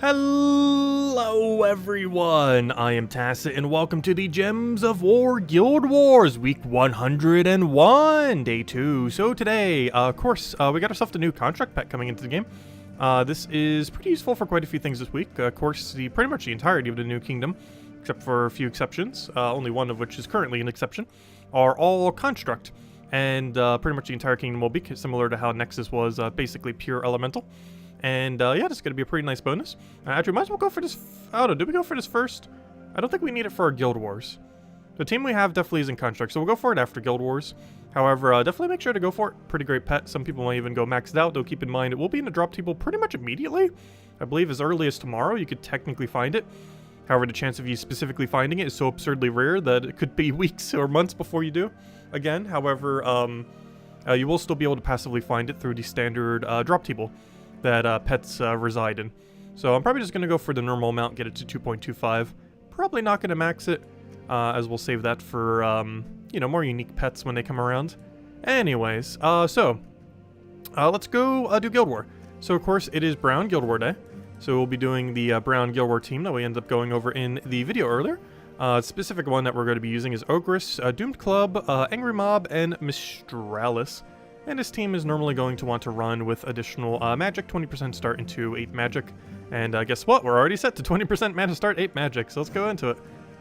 Hello everyone, I am Tacit and welcome to the Gems of War Guild Wars week 101, day 2. So today, of course, we got ourselves a new contract pet coming into the game. This is pretty useful for quite a few things this week. Of course, pretty much the entirety of the new kingdom, except for a few exceptions, only one of which is currently an exception, are all construct. And pretty much the entire kingdom will be similar to how Nexus was basically pure elemental. And yeah, this is going to be a pretty nice bonus. Actually, might as well go for this. I don't know, did we go for this first? I don't think we need it for our Guild Wars. The team we have definitely is in construct, so we'll go for it after Guild Wars. However, definitely make sure to go for it. Pretty great pet. Some people might even go maxed out, though keep in mind it will be in the drop table pretty much immediately. I believe as early as tomorrow you could technically find it. However, the chance of you specifically finding it is so absurdly rare that it could be weeks or months before you do. Again, however, you will still be able to passively find it through the standard drop table that pets reside in. So I'm probably just going to go for the normal amount, get it to 2.25. Probably not going to max it, as we'll save that for, you know, more unique pets when they come around. Anyways, let's go do Guild War. So, of course, it is Brown Guild War Day. So we'll be doing the Brown Guild War team that we ended up going over in the video earlier. Specific one that we're going to be using is Ogress, Doomed Club, Angry Mob, and Mistralis. And this team is normally going to want to run with additional magic, 20% start into 8 magic. And guess what? We're already set to 20% mana start, 8 magic. So let's go into it.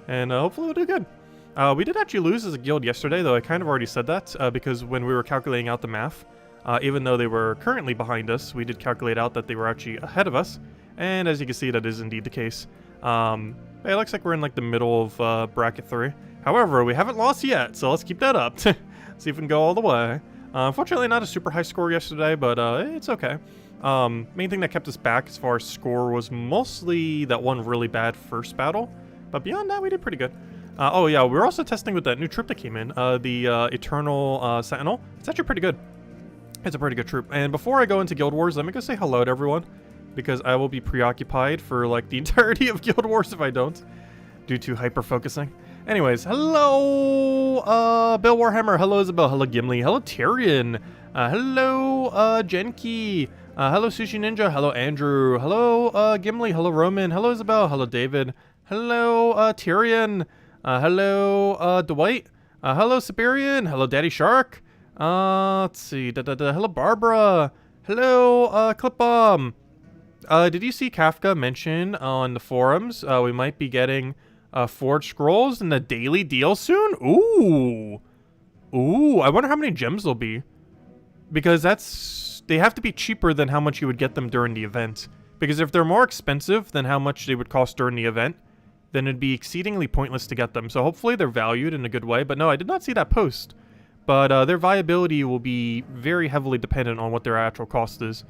And hopefully we'll do good. We did actually lose as a guild yesterday, though I kind of already said that. Because when we were calculating out the math, even though they were currently behind us, we did calculate out that they were actually ahead of us. And as you can see, that is indeed the case. It looks like we're in like the middle of bracket 3. However, we haven't lost yet, so let's keep that up. See if we can go all the way. Unfortunately, not a super high score yesterday, but it's okay. Main thing that kept us back as far as score was mostly that one really bad first battle. But beyond that, we did pretty good. Oh yeah, we were also testing with that new troop that came in, the Eternal Sentinel. It's actually pretty good. It's a pretty good troop. And before I go into Guild Wars, let me go say hello to everyone, because I will be preoccupied for like the entirety of Guild Wars if I don't, due to hyper-focusing. Anyways, hello, Bill Warhammer, hello Isabel, hello Gimli, hello Tyrion, hello, Genki, hello Sushi Ninja, hello Andrew, hello, Gimli, hello Roman, hello Isabel, hello David, hello, Tyrion, hello, Dwight, hello Siberian, hello Daddy Shark, let's see, hello Barbara, hello, Clipbomb. Did you see Kafka mention on the forums, we might be getting Forged Scrolls in the daily deal soon? Ooh. Ooh, I wonder how many gems there'll be. Because they have to be cheaper than how much you would get them during the event. Because if they're more expensive than how much they would cost during the event, then it'd be exceedingly pointless to get them. So hopefully they're valued in a good way. But no, I did not see that post. But their viability will be very heavily dependent on what their actual cost is.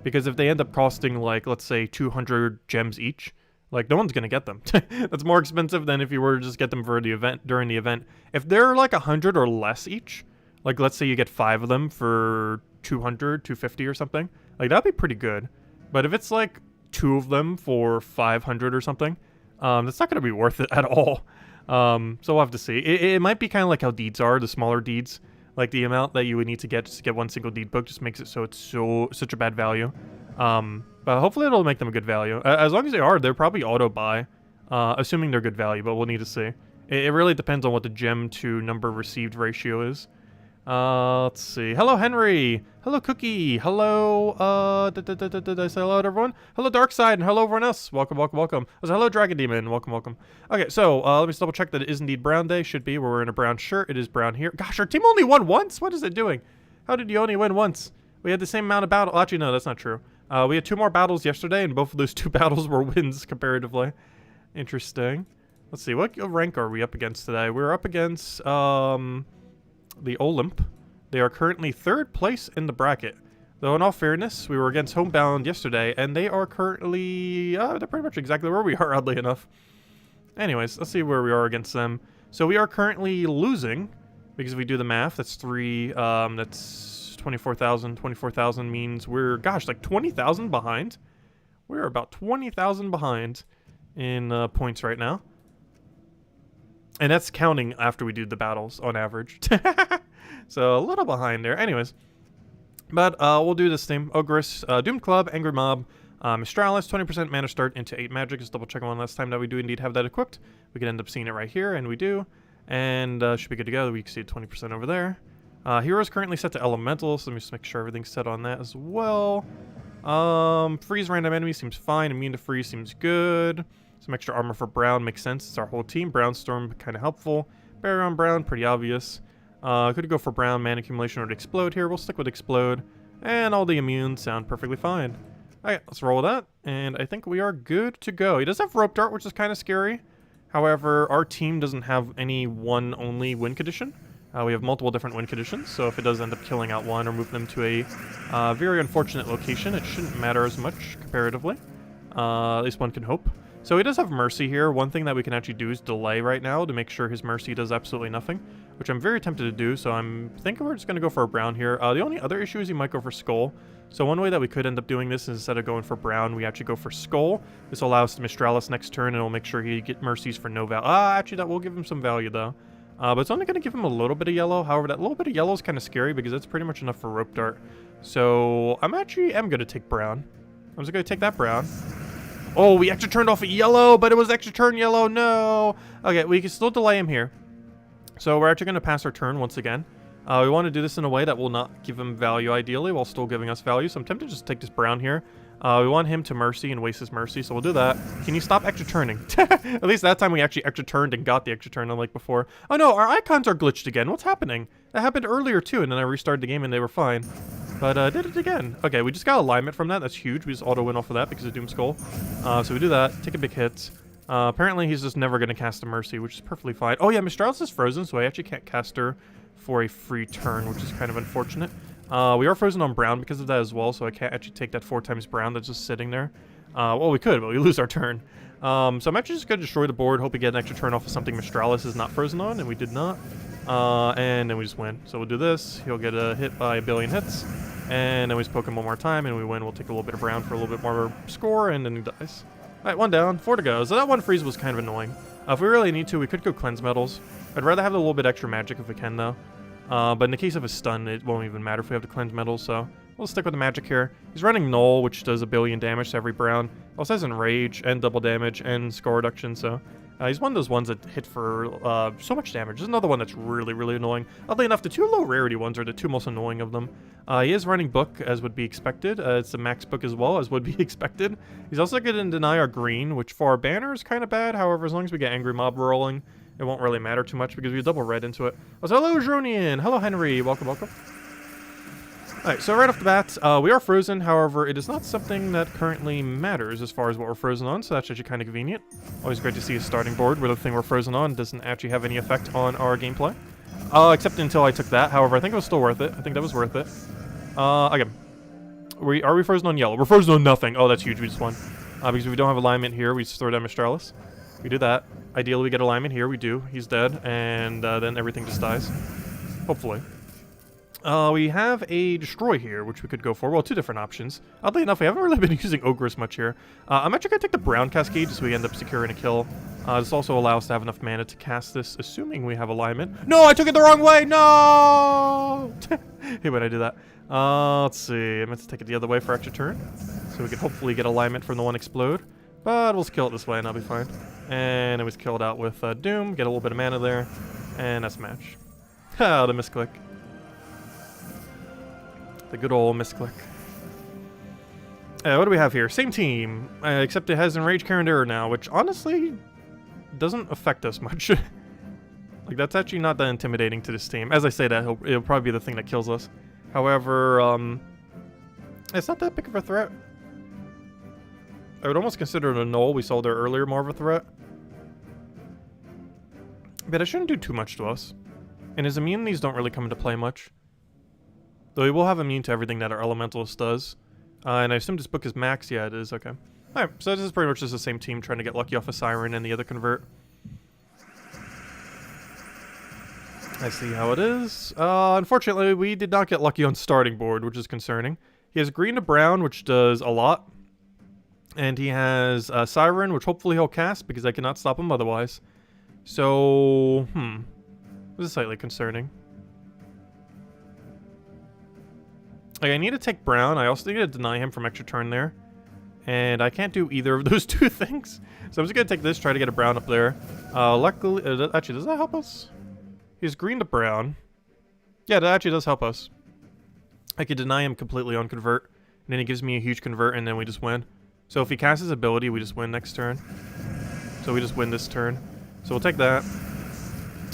Because if they end up costing, like, let's say 200 gems each, like, no one's going to get them. That's more expensive than if you were to just get them for the event, during the event. If they're like 100 or less each, like, let's say you get 5 of them for 200, 250 or something, like, that'd be pretty good. But if it's like 2 of them for 500 or something, that's not going to be worth it at all. So we'll have to see. It might be kind of like how deeds are, the smaller deeds. Like, the amount that you would need to get just to get one single deed book just makes it so it's such a bad value. But hopefully it'll make them a good value. As long as they are, they're probably auto-buy. Assuming they're good value, but we'll need to see. It really depends on what the gem to number received ratio is. Let's see. Hello, Henry. Hello, Cookie. Hello, did I say hello to everyone? Hello, Darkside, and hello, everyone else. Welcome, welcome, welcome. I hello, Dragon Demon. Welcome, welcome. Okay, so, let me just double check that it is indeed Brown Day. Should be. We're wearing a brown shirt. It is brown here. Gosh, our team only won once? What is it doing? How did you only win once? We had the same amount of battle. Actually, no, that's not true. We had 2 more battles yesterday, and both of those 2 battles were wins comparatively. Interesting. Let's see, what rank are we up against today? We're up against, the Olymp. They are currently 3rd place in the bracket. Though in all fairness, we were against Homebound yesterday, and they are currently, they're pretty much exactly where we are, oddly enough. Anyways, let's see where we are against them. So we are currently losing, because if we do the math, that's 3, that's 24,000. 24,000 means we're, gosh, like 20,000 behind. We're about 20,000 behind in points right now. And that's counting after we do the battles on average. So a little behind there. Anyways. But we'll do this thing. Ogress, Doomed Club, Angry Mob, Mistralis, 20% mana start into 8 magic. Just double check one last time that we do indeed have that equipped. We can end up seeing it right here, and we do. And should be good to go. We can see 20% over there. Hero is currently set to elemental, so let me just make sure everything's set on that as well. Freeze random enemy seems fine. Immune to freeze seems good. Some extra armor for Brown makes sense. It's our whole team. Brown Storm kind of helpful. Barrier on Brown, pretty obvious. Could go for Brown, mana accumulation, or explode here. We'll stick with explode. And all the immunes sound perfectly fine. Alright, let's roll with that. And I think we are good to go. He does have rope dart, which is kind of scary. However, our team doesn't have any one only win condition. We have multiple different win conditions, so if it does end up killing out one or moving them to a very unfortunate location, it shouldn't matter as much comparatively. At least one can hope. So he does have Mercy here. One thing that we can actually do is delay right now to make sure his Mercy does absolutely nothing, which I'm very tempted to do, so I'm thinking we're just going to go for a Brown here. The only other issue is he might go for Skull. So one way that we could end up doing this is instead of going for Brown, we actually go for Skull. This will allow us to Mistralis next turn, and it'll make sure he get Mercies for no value. Actually, that will give him some value, though. But it's only going to give him a little bit of yellow. However, that little bit of yellow is kind of scary because that's pretty much enough for Rope Dart. So I'm going to take Brown. I'm just going to take that Brown. Oh, we extra turned off a yellow, but it was extra turn yellow. No. Okay, we can still delay him here. So we're actually going to pass our turn once again. We want to do this in a way that will not give him value ideally while still giving us value. So I'm tempted to just take this Brown here. We want him to Mercy and waste his Mercy, so we'll do that. Can you stop extra turning? At least that time we actually extra turned and got the extra turn unlike before. Oh no, our icons are glitched again. What's happening? That happened earlier too, and then I restarted the game and they were fine. But did it again. Okay, we just got alignment from that. That's huge. We just auto win off of that because of Doom Skull. So we do that. Take a big hit. Apparently he's just never going to cast a Mercy, which is perfectly fine. Oh yeah, Mistralis is frozen, so I actually can't cast her for a free turn, which is kind of unfortunate. We are frozen on Brown because of that as well, so I can't actually take that 4 times Brown that's just sitting there. Well, we could, but we lose our turn. So I'm actually just going to destroy the board, hope we get an extra turn off of something Mistralis is not frozen on, and we did not. And then we just win. So we'll do this. He'll get hit by a billion hits. And then we just poke him one more time, and we win. We'll take a little bit of Brown for a little bit more score, and then he dies. Alright, 1 down, 4 to go. So that one freeze was kind of annoying. If we really need to, we could go Cleanse Metals. I'd rather have a little bit extra magic if we can, though. But in the case of a stun, it won't even matter if we have to Cleanse Metals, so we'll stick with the magic here. He's running Null, which does a billion damage to every Brown. Also has Enrage, and double damage, and score reduction, so he's one of those ones that hit for so much damage. There's another one that's really, really annoying. Oddly enough, the 2 low rarity ones are the 2 most annoying of them. He is running Book, as would be expected. It's a max Book as well, as would be expected. He's also going to deny our green, which for our banner is kind of bad. However, as long as we get Angry Mob rolling, it won't really matter too much because we double red into it. Oh, so hello, Dronian. Hello, Henry. Welcome, welcome. Alright, so right off the bat, we are frozen. However, it is not something that currently matters as far as what we're frozen on, so that's actually kind of convenient. Always great to see a starting board where the thing we're frozen on doesn't actually have any effect on our gameplay. Except until I took that. However, I think it was still worth it. I think that was worth it. Again, are we frozen on yellow? We're frozen on nothing. Oh, that's huge. We just won. Because we don't have alignment here, we just throw down Mistralis. We do that. Ideally, we get alignment here. We do. He's dead, and then everything just dies. Hopefully. We have a Destroy here, which we could go for. Well, 2 different options. Oddly enough, we haven't really been using Ogress much here. I'm actually going to take the Brown Cascade just so we end up securing a kill. This also allows us to have enough mana to cast this, assuming we have alignment. No, I took it the wrong way! No! Hey, when I do that. Let's see. I meant to take it the other way for extra turn. So we can hopefully get alignment from the one Explode. But we'll just kill it this way and I'll be fine. And it was killed out with Doom. Get a little bit of mana there. And that's match. Ha, the misclick. The good old misclick. What do we have here? Same team, except it has Enrage, Carindera now, which honestly doesn't affect us much. Like, that's actually not that intimidating to this team. As I say that, it'll probably be the thing that kills us. However, it's not that big of a threat. I would almost consider the Null we saw there earlier more of a threat. But it shouldn't do too much to us. And his immunities don't really come into play much. Though he will have immune to everything that our Elementalist does. And I assume this book is max. Yeah, it is. Okay. Alright, so this is pretty much just the same team trying to get lucky off a Siren and the other convert. I see how it is. Unfortunately, we did not get lucky on starting board, which is concerning. He has green to brown, which does a lot. And he has Siren, which hopefully he'll cast because I cannot stop him otherwise. So, this is slightly concerning. Like, I need to take brown. I also need to deny him from extra turn there. And I can't do either of those two things. So I'm just going to take this, try to get a brown up there. Luckily, actually, does that help us? He's green to brown. Yeah, that actually does help us. I could deny him completely on convert. And then he gives me a huge convert, and then we just win. So if he casts his ability, we just win next turn. So we just win this turn. So we'll take that.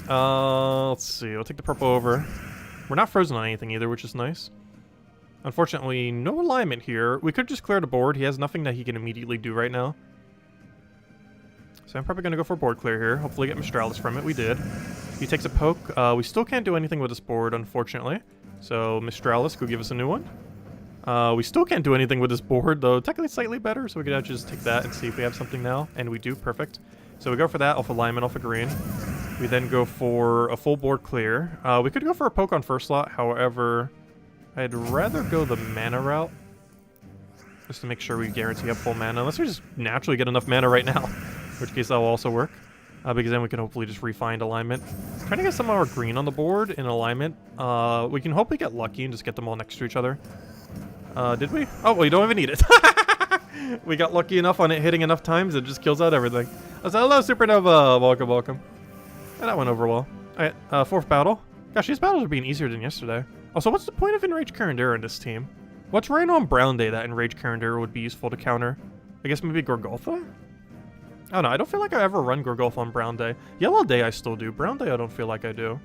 Let's see. We'll take the purple over. We're not frozen on anything either, which is nice. Unfortunately, no alignment here. We could just clear the board. He has nothing that he can immediately do right now. So I'm probably going to go for a board clear here. Hopefully get Mistralis from it. We did. He takes a poke. We still can't do anything with this board, unfortunately. So Mistralis could give us a new one. We still can't do anything with this board, though technically slightly better. So we could actually just take that and see if we have something now. And we do. Perfect. So we go for that off alignment, off a green. We then go for a full board clear. We could go for a poke on first slot. However, I'd rather go the mana route, just to make sure we guarantee have full mana, unless we just naturally get enough mana right now, in which case that will also work, because then we can hopefully just refine alignment. Trying to get some more green on the board in alignment. We can hopefully get lucky and just get them all next to each other. Did we? Oh, well, you don't even need it. We got lucky enough on it hitting enough times, it just kills out everything. I said, hello, Supernova. Welcome, welcome. And that went over well. Alright, fourth battle. Gosh, these battles are being easier than yesterday. Also, what's the point of Enraged Karandura in this team? What's right on Brown Day that Enraged Karandura would be useful to counter? I guess maybe Gorgolfa? I don't know, I don't feel like I ever run Gorgolfa on Brown Day. Yellow Day I still do, Brown Day I don't feel like I do.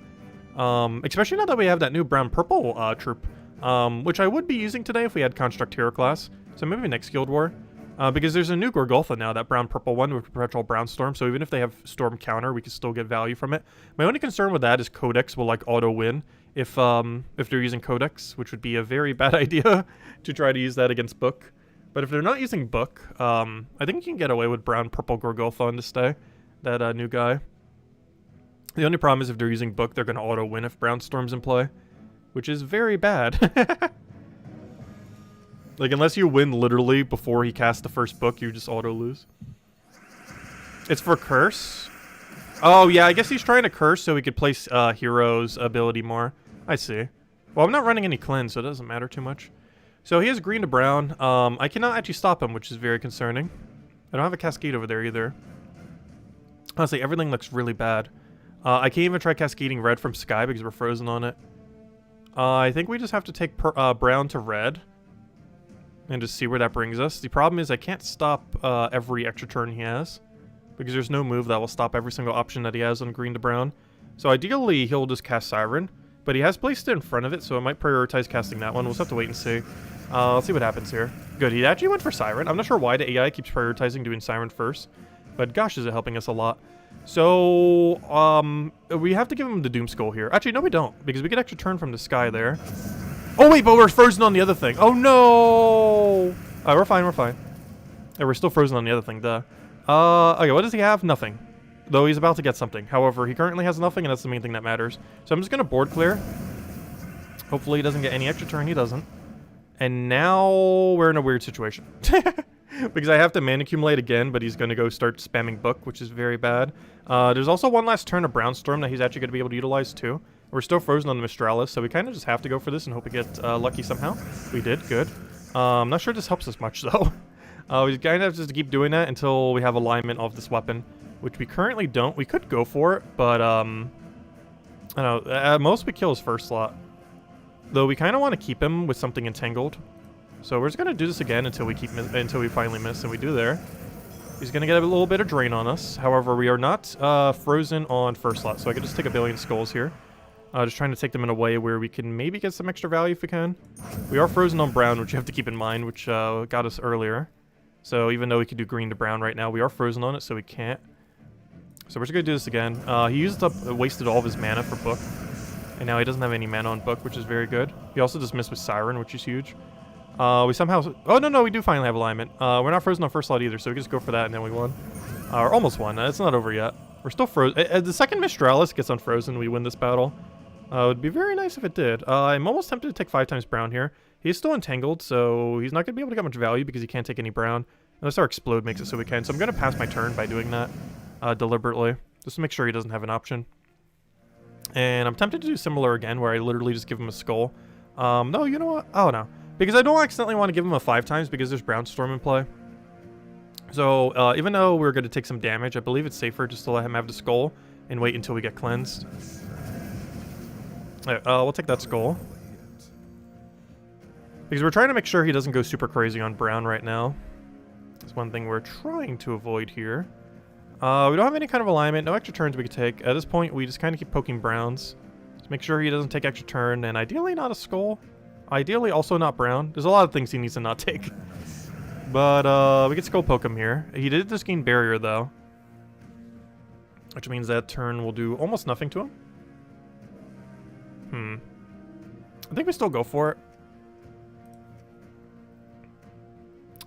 Especially now that we have that new brown-purple troop, which I would be using today if we had Construct Hero class. So maybe next Guild War. Because there's a new Gorgolfa now, that brown-purple one with Perpetual Brown Storm, so even if they have Storm counter, we can still get value from it. My only concern with that is Codex will, like, auto-win if they're using Codex, which would be a very bad idea to try to use that against Book. But if they're not using Book, I think you can get away with brown-purple Gorgolfa on this day, that new guy. The only problem is if they're using Book, they're going to auto-win if Brown Storm's in play, which is very bad. Like, unless you win literally before he casts the first book, you just auto-lose. It's for Curse? Oh, yeah, I guess he's trying to Curse so he could place Hero's ability more. I see. Well, I'm not running any cleanse, so it doesn't matter too much. So he has green to brown. I cannot actually stop him, which is very concerning. I don't have a Cascade over there either. Honestly, everything looks really bad. I can't even try cascading red from Sky because we're frozen on it. I think we just have to take brown to red. And just see where that brings us. The problem is I can't stop every extra turn he has, because there's no move that will stop every single option that he has on green to brown. So ideally, he'll just cast Siren, but he has placed it in front of it, so I might prioritize casting that one. We'll just have to wait and see. Let's see what happens here. Good, he actually went for Siren. I'm not sure why the AI keeps prioritizing doing Siren first, but gosh, is it helping us a lot. So, we have to give him the Doom Skull here. Actually, no, we don't, because we get extra turn from the Sky there. Oh wait, but we're frozen on the other thing. Oh no! We're fine, we're fine. Yeah, we're still frozen on the other thing, duh. Okay, what does he have? Nothing. Though he's about to get something. However, he currently has nothing, and that's the main thing that matters. So I'm just gonna board clear. Hopefully he doesn't get any extra turn, he doesn't. And now we're in a weird situation. Because I have to mana accumulate again, but he's gonna go start spamming Book, which is very bad. There's also one last turn of Brown Storm that he's actually gonna be able to utilize too. We're still frozen on the Mistralis, so we kind of just have to go for this and hope we get lucky somehow. We did, good. I'm not sure this helps us much, though. We kind of have just to keep doing that until we have alignment of this weapon, which we currently don't. We could go for it, but, I don't know. At most, we kill his first slot. Though we kind of want to keep him with something entangled. So we're just going to do this again until we finally miss, and we do there. He's going to get a little bit of drain on us. However, we are not frozen on first slot, so I can just take a billion skulls here. Just trying to take them in a way where we can maybe get some extra value if we can. We are frozen on brown, which you have to keep in mind, which got us earlier. So even though we could do green to brown right now, we are frozen on it, so we can't. So we're just going to do this again. He wasted all of his mana for Book. And now he doesn't have any mana on Book, which is very good. He also just missed with Siren, which is huge. We somehow... Oh, no, we do finally have alignment. We're not frozen on first slot either, so we can just go for that, and then we won. Or almost won. It's not over yet. We're still frozen. The second Mistralis gets unfrozen, we win this battle. It would be very nice if it did. I'm almost tempted to take 5 times brown here. He's still entangled, so he's not going to be able to get much value because he can't take any brown. Unless our Explode makes it so we can. So I'm going to pass my turn by doing that deliberately. Just to make sure he doesn't have an option. And I'm tempted to do similar again, where I literally just give him a skull. No, you know what? Oh, no. Because I don't accidentally want to give him a 5 times because there's Brown Storm in play. So even though we're going to take some damage, I believe it's safer just to let him have the skull and wait until we get cleansed. Alright, we'll take that skull. Because we're trying to make sure he doesn't go super crazy on brown right now. That's one thing we're trying to avoid here. We don't have any kind of alignment, no extra turns we could take. At this point, we just kind of keep poking browns. To make sure he doesn't take extra turn, and ideally not a skull. Ideally also not brown. There's a lot of things he needs to not take. But we can skull poke him here. He did just gain barrier though. Which means that turn will do almost nothing to him. I think we still go for it.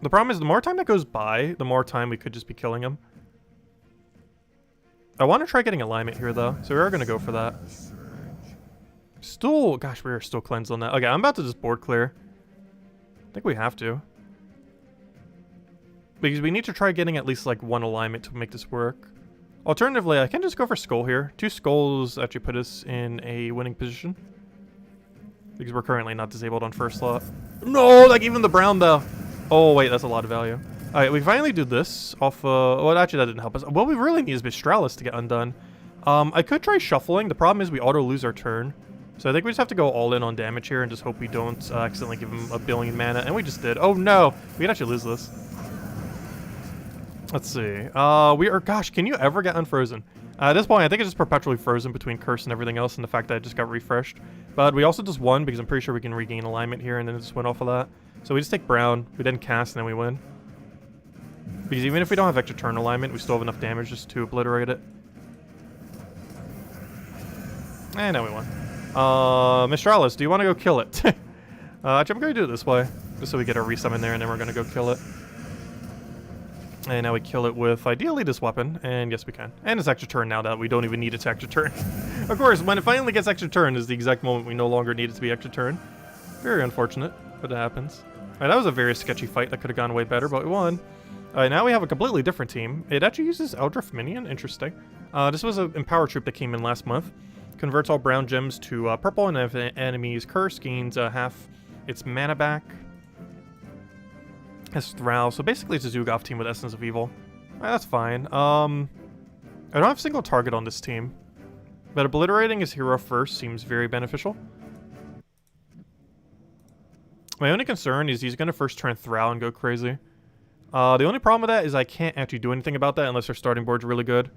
The problem is the more time that goes by, the more time we could just be killing him. I want to try getting alignment here though, so we are going to go for that. Still, gosh, we are still cleansed on that. Okay, I'm about to just board clear. I think we have to. Because we need to try getting at least like one alignment to make this work. Alternatively, I can just go for skull here. 2 skulls actually put us in a winning position. Because we're currently not disabled on first slot. No, like even the brown though. Oh wait, that's a lot of value. Alright, we finally do this off, well actually that didn't help us. What we really need is Bistralis to get undone. I could try shuffling. The problem is we auto lose our turn. So I think we just have to go all in on damage here and just hope we don't accidentally give him 1 billion mana. And we just did. Oh no! We can actually lose this. Let's see. We are, gosh, can you ever get unfrozen? At this point, I think it's just perpetually frozen between Curse and everything else and the fact that it just got refreshed. But we also just won because I'm pretty sure we can regain alignment here and then just win off of that. So we just take brown, we then cast, and then we win. Because even if we don't have extra turn alignment, we still have enough damage just to obliterate it. And now we won. Mistralis, do you want to go kill it? Actually, I'm going to do it this way. Just so we get a resummon there, and then we're going to go kill it. And now we kill it with, ideally, this weapon. And yes, we can. And it's extra turn now that we don't even need its extra turn. Of course, when it finally gets extra turn is the exact moment we no longer need it to be extra turn. Very unfortunate, but it happens. Alright, that was a very sketchy fight that could have gone way better, but we won. Alright, now we have a completely different team. It actually uses Eldritch Minion. Interesting. This was an Empower troop that came in last month. Converts all brown gems to purple, and if an enemy's curse gains half its mana back. Has Thral, so basically it's a Zugov team with Essence of Evil. That's fine. I don't have a single target on this team, but obliterating his hero first seems very beneficial. My only concern is he's going to first turn Thral and go crazy. The only problem with that is I can't actually do anything about that unless our starting board's really good.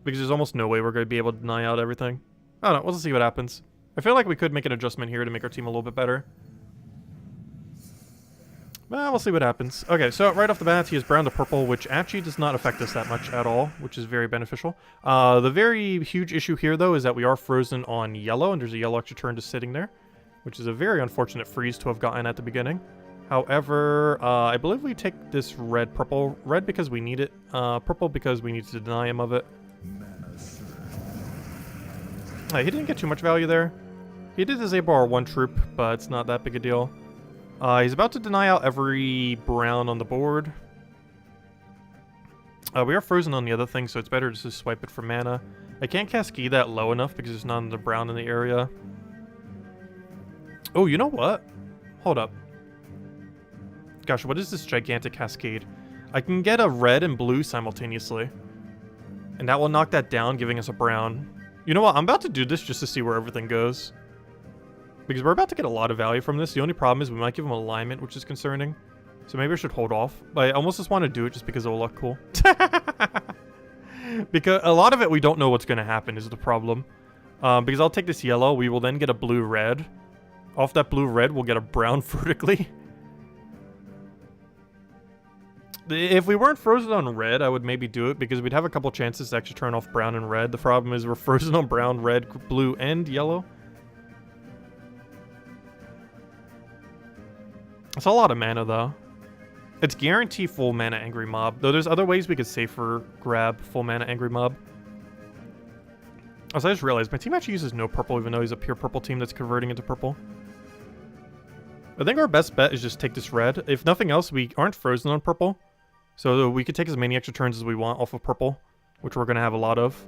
Because there's almost no way we're going to be able to deny out everything. I don't know, we'll see what happens. I feel like we could make an adjustment here to make our team a little bit better. Well, we'll see what happens. Okay, so right off the bat, he has brown to purple, which actually does not affect us that much at all, which is very beneficial. The very huge issue here, though, is that we are frozen on yellow, and there's a yellow extra turn just sitting there, which is a very unfortunate freeze to have gotten at the beginning. However, I believe we take this red-purple. Red because we need it, purple because we need to deny him of it. He didn't get too much value there. He did disable our 1 troop, but it's not that big a deal. He's about to deny out every brown on the board. We are frozen on the other thing, so it's better to just swipe it for mana. I can't cascade that low enough because there's not another brown in the area. Oh, you know what? Hold up. Gosh, what is this gigantic cascade? I can get a red and blue simultaneously. And that will knock that down, giving us a brown. You know what? I'm about to do this just to see where everything goes. Because we're about to get a lot of value from this. The only problem is we might give him alignment, which is concerning. So maybe I should hold off. But I almost just want to do it just because it will look cool. Because a lot of it we don't know what's going to happen is the problem. Because I'll take this yellow. We will then get a blue-red. Off that blue-red, we'll get a brown vertically. If we weren't frozen on red, I would maybe do it because we'd have a couple chances to actually turn off brown and red. The problem is we're frozen on brown, red, blue, and yellow. It's a lot of mana, though. It's guaranteed full mana Angry Mob, though there's other ways we could safer grab full mana Angry Mob. Also, I just realized my team actually uses no purple, even though he's a pure purple team that's converting into purple. I think our best bet is just take this red. If nothing else, we aren't frozen on purple, so we could take as many extra turns as we want off of purple, which we're going to have a lot of,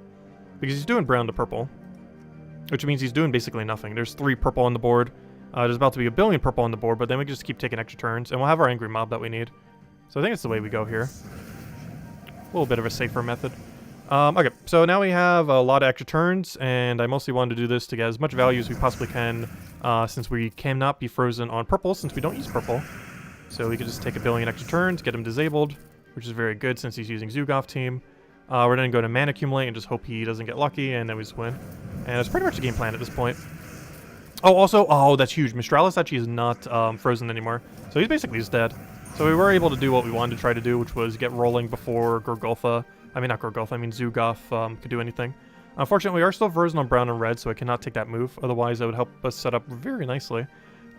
because he's doing brown to purple, which means he's doing basically nothing. There's 3 purple on the board. There's about to be 1 billion purple on the board, but then we can just keep taking extra turns, and we'll have our Angry Mob that we need. So I think it's the way we go here. A little bit of a safer method. Okay, so now we have a lot of extra turns, and I mostly wanted to do this to get as much value as we possibly can, since we cannot be frozen on purple, since we don't use purple. So we could just take a billion extra turns, get him disabled, which is very good since he's using Zugov team. We're going to go to mana accumulate and just hope he doesn't get lucky, and then we just win. And that's pretty much the game plan at this point. Oh, also, oh, that's huge. Mistralis actually is not frozen anymore, so he's basically just dead. So we were able to do what we wanted to try to do, which was get rolling before Gorgulfa. I mean, not Gorgulfa, I mean Zugov could do anything. Unfortunately, we are still frozen on brown and red, so I cannot take that move. Otherwise, that would help us set up very nicely.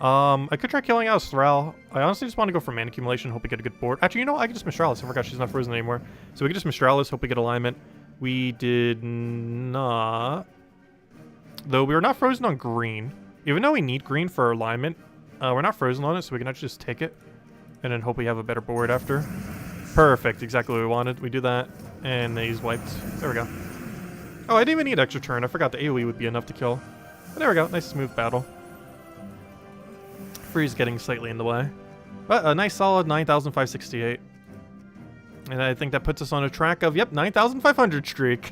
I could try killing out Thrall. I honestly just want to go for mana accumulation, hope we get a good board. Actually, you know what? I could just Mistralis. I forgot she's not frozen anymore. So we could just Mistralis, hope we get alignment. We did not. Though we are not frozen on green. Even though we need green for alignment, we're not frozen on it, so we can actually just take it. And then hope we have a better board after. Perfect, exactly what we wanted. We do that, and he's wiped. There we go. Oh, I didn't even need extra turn. I forgot the AoE would be enough to kill. But there we go, nice smooth battle. Freeze getting slightly in the way. But a nice solid 9,568. And I think that puts us on a track of, yep, 9,500 streak.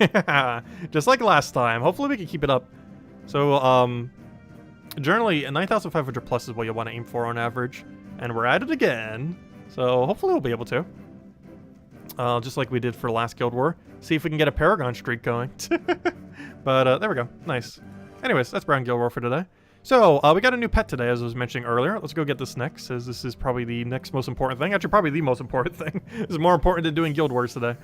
Just like last time. Hopefully we can keep it up. So, generally, a 9,500 plus is what you want to aim for on average. And we're at it again. So hopefully we'll be able to. Just like we did for last Guild War. See if we can get a Paragon streak going. But there we go. Nice. Anyways, that's Brown Guild War for today. So, we got a new pet today, as I was mentioning earlier. Let's go get this next, as this is probably the next most important thing. Actually, probably the most important thing. This is more important than doing Guild Wars today.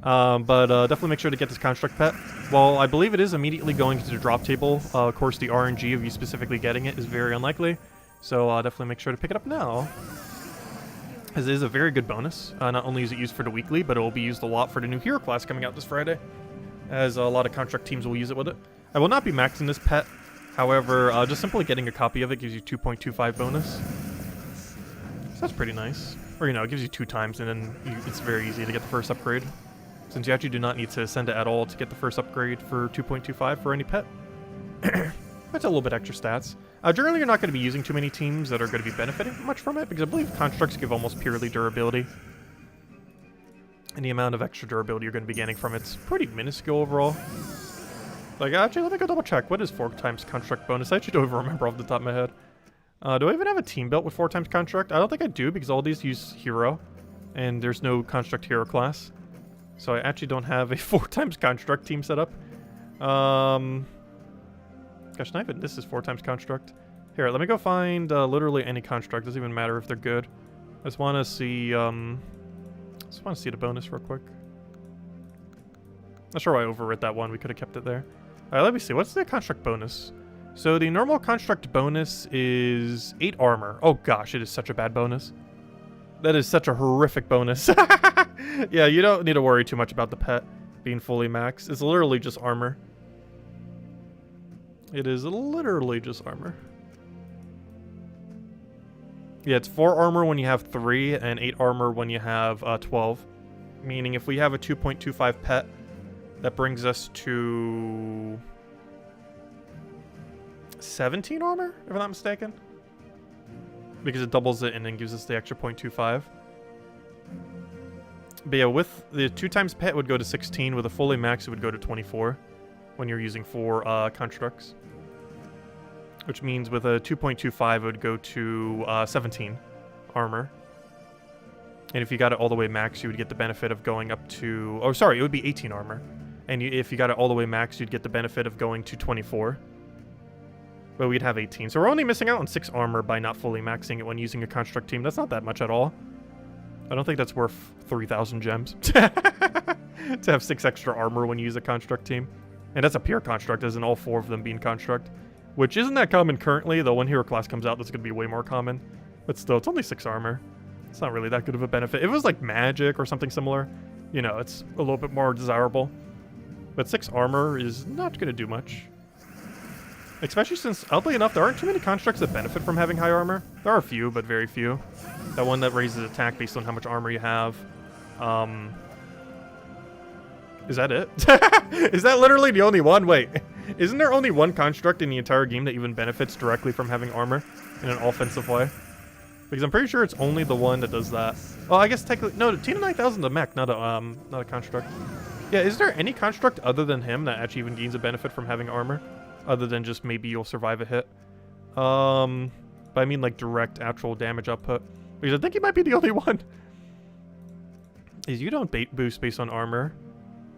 But definitely make sure to get this Construct pet. Well, I believe it is immediately going to the drop table. Of course, the RNG of you specifically getting it is very unlikely. So, definitely make sure to pick it up now. As it is a very good bonus. Not only is it used for the weekly, but it will be used a lot for the new hero class coming out this Friday. As a lot of Construct teams will use it with it. I will not be maxing this pet. However, just simply getting a copy of it gives you 2.25 bonus. So that's pretty nice. Or, you know, it gives you 2 times, and then it's very easy to get the first upgrade. Since you actually do not need to send it at all to get the first upgrade for 2.25 for any pet. That's a little bit extra stats. Generally, you're not going to be using too many teams that are going to be benefiting much from it, because I believe constructs give almost purely durability. And the amount of extra durability you're going to be getting from it's pretty minuscule overall. Like, actually, let me go double check. What is 4 times construct bonus? I actually don't even remember off the top of my head. Do I even have a team built with 4 times construct? I don't think I do, because all these use hero. And there's no construct hero class. So I actually don't have a 4 times construct team set up. Gosh, not even this is 4 times construct. Here, let me go find literally any construct. Doesn't even matter if they're good. I just want to see, the bonus real quick. Not sure why I overwrit that one. We could have kept it there. Alright, let me see. What's the construct bonus? So the normal construct bonus is 8 armor. Oh gosh, it is such a bad bonus. That is such a horrific bonus. Yeah, you don't need to worry too much about the pet being fully maxed. It's literally just armor. It is literally just armor. Yeah, it's 4 armor when you have 3 and 8 armor when you have 12. Meaning if we have a 2.25 pet, that brings us to 17 armor, if I'm not mistaken. Because it doubles it and then gives us the extra 0.25. But yeah, with the 2 times pet would go to 16. With a fully max, it would go to 24 when you're using 4 constructs. Which means with a 2.25, it would go to 17 armor. And if you got it all the way max, you would get the benefit of going up to... Oh, sorry, it would be 18 armor. And if you got it all the way max, you'd get the benefit of going to 24. But we'd have 18. So we're only missing out on 6 armor by not fully maxing it when using a construct team. That's not that much at all. I don't think that's worth 3,000 gems. To have 6 extra armor when you use a construct team. And that's a pure construct, as in all 4 of them being construct. Which isn't that common currently, though when hero class comes out, that's going to be way more common. But still, it's only 6 armor. It's not really that good of a benefit. If it was like magic or something similar, you know, it's a little bit more desirable. But 6 armor is not going to do much. Especially since, oddly enough, there aren't too many constructs that benefit from having high armor. There are a few, but very few. That one that raises attack based on how much armor you have. Is that it? Is that literally the only one? Wait, isn't there only one construct in the entire game that even benefits directly from having armor in an offensive way? Because I'm pretty sure it's only the one that does that. Well, I guess technically... No, Tina 9000 is a mech, not a construct. Yeah, is there any construct other than him that actually even gains a benefit from having armor? Other than just maybe you'll survive a hit? But I mean like direct actual damage output. Because I think he might be the only one. Is you don't boost based on armor.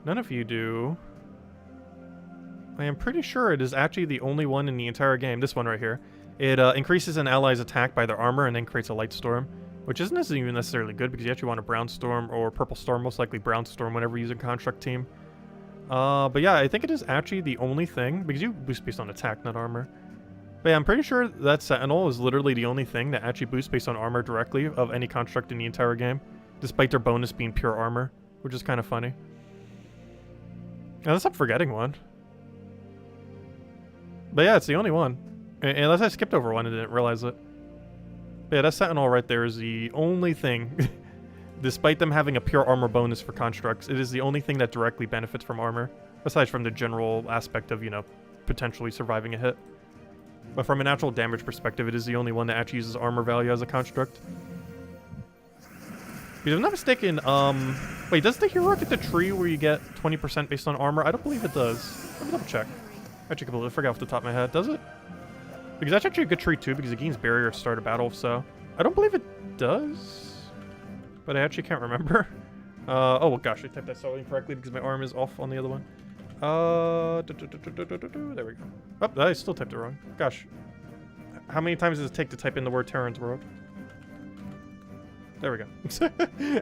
None of you do. I am pretty sure it is actually the only one in the entire game. This one right here. It increases an ally's attack by their armor and then creates a light storm. Which isn't even necessarily good because you actually want a brown storm or purple storm. Most likely brown storm whenever you use a construct team. But yeah, I think it is actually the only thing. Because you boost based on attack, not armor. But yeah, I'm pretty sure that Sentinel is literally the only thing that actually boosts based on armor directly of any construct in the entire game. Despite their bonus being pure armor. Which is kind of funny. Unless I'm forgetting one. But yeah, it's the only one. Unless I skipped over one and didn't realize it. But yeah, that Sentinel right there is the only thing. Despite them having a pure armor bonus for constructs, it is the only thing that directly benefits from armor. Aside from the general aspect of, you know, potentially surviving a hit. But from an actual damage perspective, it is the only one that actually uses armor value as a construct. Because if I'm not mistaken, wait, does the hero get the tree where you get 20% based on armor? I don't believe it does. Let me double check. I actually completely forgot off the top of my head. Does it? Because that's actually a good tree too, because it gains barrier at start of battle, so... I don't believe it does. But I actually can't remember. Oh, well, gosh, I typed that so incorrectly because my arm is off on the other one. There we go. Oh, I still typed it wrong. Gosh. How many times does it take to type in the word Terran's World? There we go.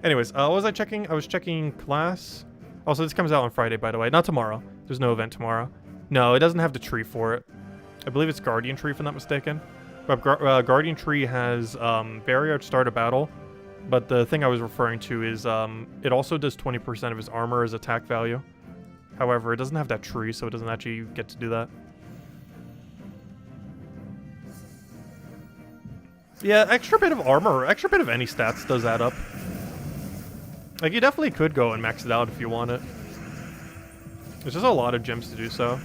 Anyways, what was I checking? I was checking class. Also, this comes out on Friday, by the way. Not tomorrow. There's no event tomorrow. No, it doesn't have the tree for it. I believe it's Guardian Tree, if I'm not mistaken. But Guardian Tree has barrier at start of battle. But the thing I was referring to is it also does 20% of his armor as attack value. However, it doesn't have that tree, so it doesn't actually get to do that. Yeah, extra bit of armor, or extra bit of any stats does add up. Like, you definitely could go and max it out if you want it. There's just a lot of gems to do so.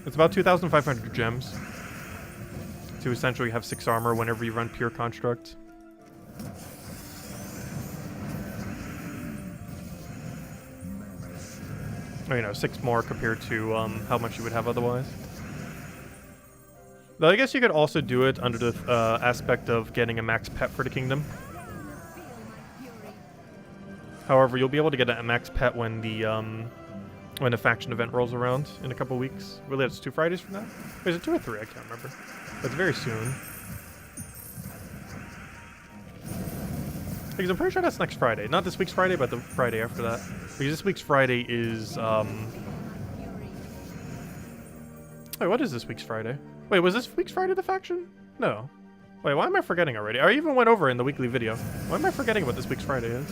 It's about 2,500 gems to essentially have 6 armor whenever you run pure construct. Or, you know, 6 more compared to how much you would have otherwise. Though I guess you could also do it under the aspect of getting a max pet for the kingdom. However, you'll be able to get a max pet when the faction event rolls around in a couple weeks. Really, it's 2 Fridays from now? Wait, is it 2 or 3? I can't remember. But it's very soon. Because I'm pretty sure that's next Friday. Not this week's Friday, but the Friday after that. Because this week's Friday is, Wait, what is this week's Friday? Wait, was this week's Friday the faction? No. Wait, why am I forgetting already? I even went over in the weekly video. Why am I forgetting what this week's Friday is?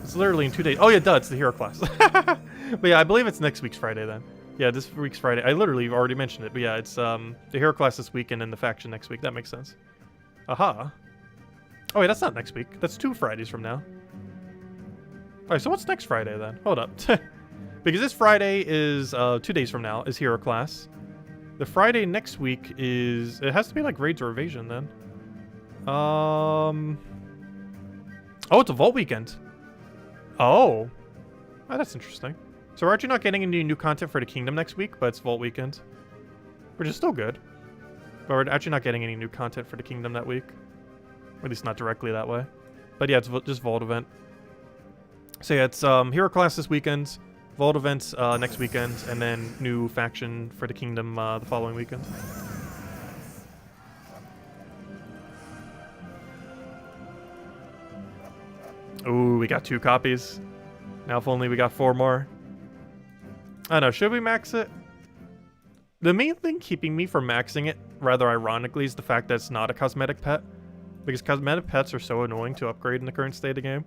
It's literally in 2 days. Oh, yeah, duh, it's the hero class. But yeah, I believe it's next week's Friday then. Yeah, this week's Friday. I literally already mentioned it, but yeah, it's the hero class this week and then the faction next week. That makes sense. Aha. Oh, wait, that's not next week. That's 2 Fridays from now. Alright, so what's next Friday then? Hold up. Because this Friday is 2 days from now is hero class. The Friday next week is... It has to be like raids or evasion then. Oh, it's a vault weekend. Oh. Oh, that's interesting. So we're actually not getting any new content for the kingdom next week, but it's vault weekend. Which is still good. But we're actually not getting any new content for the kingdom that week. Or at least not directly that way. But yeah, it's just vault event. So yeah, it's hero class this weekend, vault events next weekend, and then new faction for the kingdom the following weekend. Ooh, we got 2 copies. Now if only we got 4 more. I don't know, should we max it? The main thing keeping me from maxing it, rather ironically, is the fact that it's not a cosmetic pet. Because cosmetic pets are so annoying to upgrade in the current state of the game.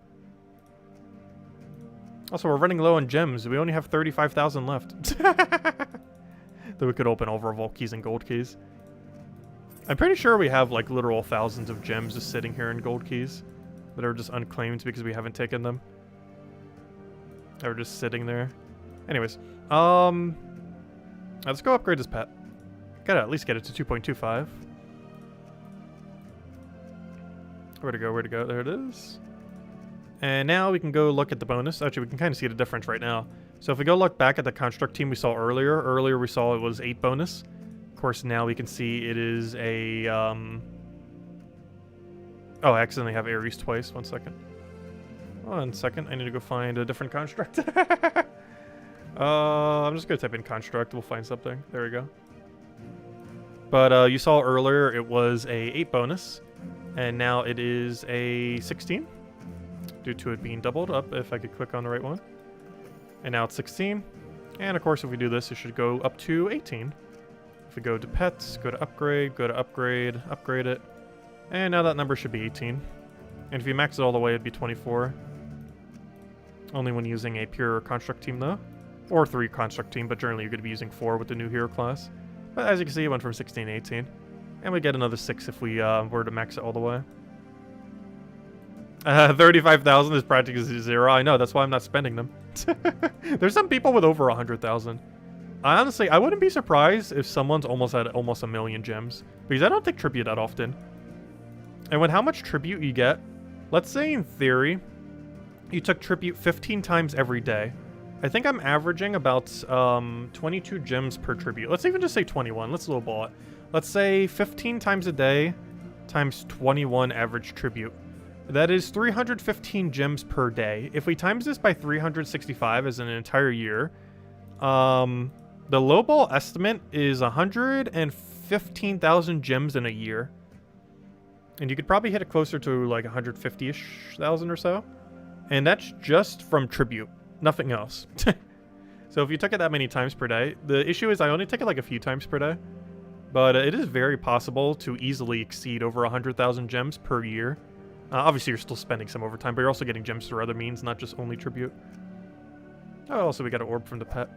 Also, we're running low on gems. We only have 35,000 left. That we could open over vault keys and gold keys. I'm pretty sure we have like literal thousands of gems just sitting here in gold keys that are just unclaimed because we haven't taken them. They're just sitting there. Anyways, let's go upgrade this pet. Gotta at least get it to 2.25. Where'd it go? Where'd it go? There it is. And now we can go look at the bonus. Actually, we can kind of see the difference right now. So if we go look back at the construct team we saw earlier. Earlier we saw it was 8 bonus. Of course, now we can see it is a... Oh, I accidentally have Ares twice. 1 second. 1 second. I need to go find a different construct. I'm just going to type in construct. We'll find something. There we go. But you saw earlier it was a 8 bonus. And now it is a 16. Due to it being doubled up, if I could click on the right one. And now it's 16. And of course, if we do this, it should go up to 18. If we go to pets, go to upgrade, upgrade it. And now that number should be 18. And if you max it all the way, it'd be 24. Only when using a pure construct team though. Or 3 construct team, but generally you're going to be using 4 with the new hero class. But as you can see, it went from 16 to 18. And we get another 6 if we were to max it all the way. 35,000 is practically 0. I know, that's why I'm not spending them. There's some people with over 100,000. Honestly, I wouldn't be surprised if someone's almost at almost 1 million gems. Because I don't take tribute that often. And with how much tribute you get, let's say in theory, you took tribute 15 times every day. I think I'm averaging about 22 gems per tribute. Let's even just say 21. Let's lowball it. Let's say 15 times a day times 21 average tribute. That is 315 gems per day. If we times this by 365 as an entire year, the lowball estimate is 115,000 gems in a year. And you could probably hit it closer to like 150-ish thousand or so. And that's just from tribute, nothing else. So if you took it that many times per day, the issue is I only take it like a few times per day. But it is very possible to easily exceed over 100,000 gems per year. Obviously, you're still spending some overtime, but you're also getting gems through other means, not just only tribute. Oh, also we got an orb from the pet.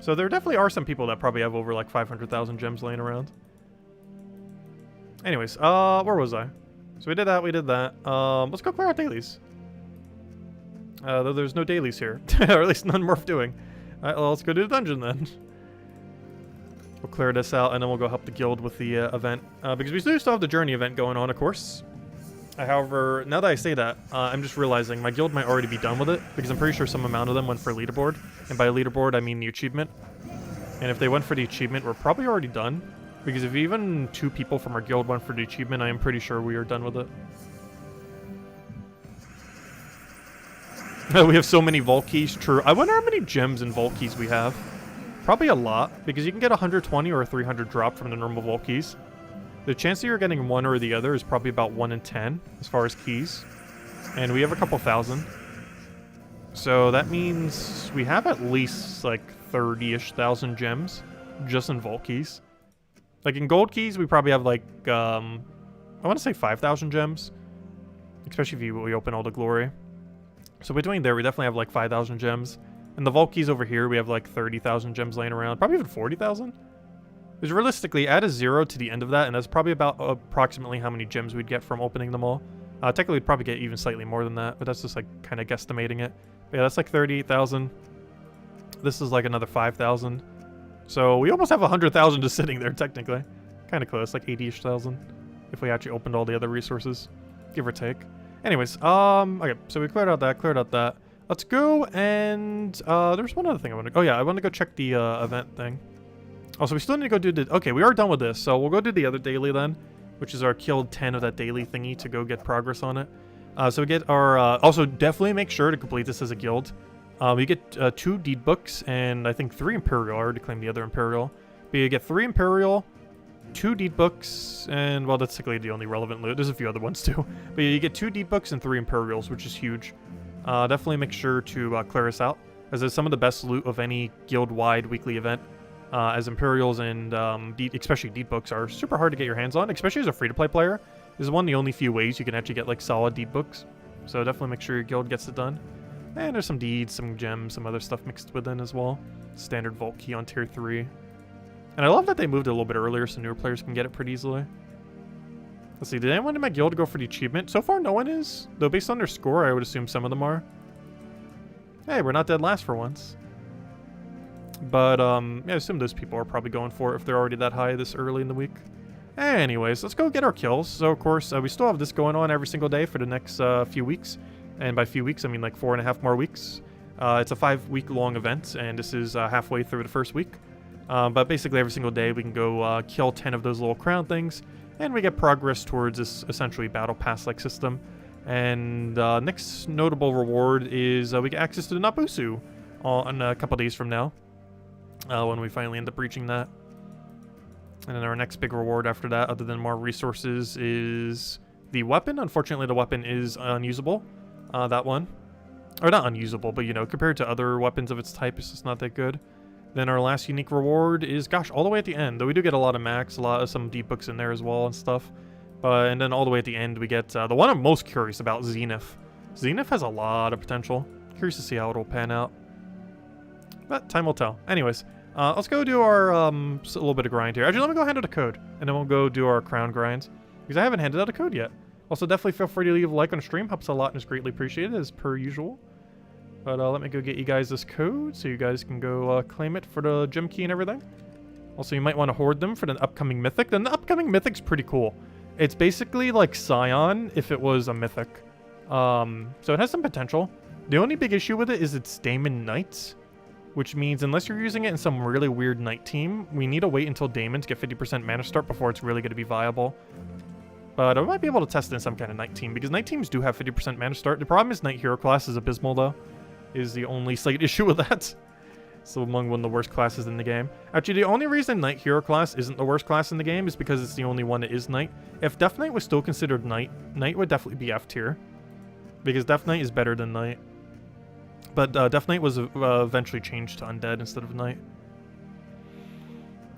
So there definitely are some people that probably have over like 500,000 gems laying around. Anyways, where was I? So we did that, let's go clear out dailies. Though there's no dailies here, or at least none worth doing. Alright, well, let's go do the dungeon then. We'll clear this out, and then we'll go help the guild with the event. Because we do still have the journey event going on, of course. However, now that I say that, I'm just realizing my guild might already be done with it, because I'm pretty sure some amount of them went for leaderboard. And by leaderboard, I mean the achievement. And if they went for the achievement, we're probably already done. Because if even 2 people from our guild went for the achievement, I am pretty sure we are done with it. We have so many vault keys, true. I wonder how many gems and vault keys we have. Probably a lot, because you can get 120 or a 300 drop from the normal vault keys. The chance that you're getting one or the other is probably about 1 in 10 as far as keys. And we have a couple thousand. So that means we have at least like 30-ish thousand gems just in vault keys. Like in gold keys, we probably have like, I want to say 5,000 gems. Especially if we open all the glory. So between there, we definitely have like 5,000 gems. And the vault keys over here, we have like 30,000 gems laying around. Probably even 40,000. Because realistically, add a 0 to the end of that, and that's probably about approximately how many gems we'd get from opening them all. Technically, we'd probably get even slightly more than that, but that's just like kind of guesstimating it. But yeah, that's like 38,000. This is like another 5,000. So we almost have 100,000 just sitting there, technically. Kind of close, like 80-ish thousand. If we actually opened all the other resources, give or take. Anyways, okay, so we cleared out that. Let's go and, there's one other thing I want to, oh yeah, I want to go check the, event thing. Also, we still need to go do the, okay, we are done with this, so we'll go do the other daily then, which is our killed 10 of that daily thingy to go get progress on it. So we get our, also definitely make sure to complete this as a guild. We get 2 deed books and I think 3 Imperial. I already claimed the other Imperial. But you get 3 Imperial, 2 deed books, and well, that's typically the only relevant loot. There's a few other ones too. But you get 2 deed books and 3 Imperials, which is huge. Definitely make sure to clear this out, as it's some of the best loot of any guild-wide weekly event. As Imperials and especially deed books are super hard to get your hands on, especially as a free-to-play player. This is one of the only few ways you can actually get like solid deed books. So definitely make sure your guild gets it done. And there's some deeds, some gems, some other stuff mixed within as well. Standard vault key on tier 3. And I love that they moved it a little bit earlier so newer players can get it pretty easily. Let's see, did anyone in my guild go for the achievement? So far, no one is. Though based on their score, I would assume some of them are. Hey, we're not dead last for once. But, yeah, I assume those people are probably going for it if they're already that high this early in the week. Anyways, let's go get our kills. So, of course, we still have this going on every single day for the next few weeks. And by few weeks, I mean like 4.5 more weeks. It's a 5-week long event, and this is halfway through the first week. But basically every single day we can go kill 10 of those little crown things, and we get progress towards this essentially battle pass-like system. And next notable reward is we get access to the Nabusu on a couple days from now, when we finally end up reaching that. And then our next big reward after that, other than more resources, is the weapon. Unfortunately, the weapon is unusable. That one. Or not unusable, but, you know, compared to other weapons of its type, it's just not that good. Then our last unique reward is, gosh, all the way at the end. Though we do get a lot of max, some deep books in there as well and stuff. And then all the way at the end, we get the one I'm most curious about, Zenith. Zenith has a lot of potential. Curious to see how it'll pan out. But time will tell. Anyways, let's go do our a little bit of grind here. Actually, let me go hand out a code, and then we'll go do our crown grinds, because I haven't handed out a code yet. Also, definitely feel free to leave a like on the stream. Helps a lot and is greatly appreciated, as per usual. But let me go get you guys this code, so you guys can go claim it for the gem key and everything. Also, you might want to hoard them for the upcoming mythic. Then the upcoming mythic's pretty cool. It's basically like Scion if it was a mythic. So it has some potential. The only big issue with it is it's Daemon Knights, which means unless you're using it in some really weird knight team, we need to wait until Daemons get 50% mana start before it's really going to be viable. But I might be able to test it in some kind of knight team, because knight teams do have 50% mana start. The problem is knight hero class is abysmal, though, is the only slight issue with that. So among one of the worst classes in the game. Actually, the only reason knight hero class isn't the worst class in the game is because it's the only one that is knight. If Death Knight was still considered knight, knight would definitely be F tier, because Death Knight is better than knight. But Death Knight was eventually changed to undead instead of knight,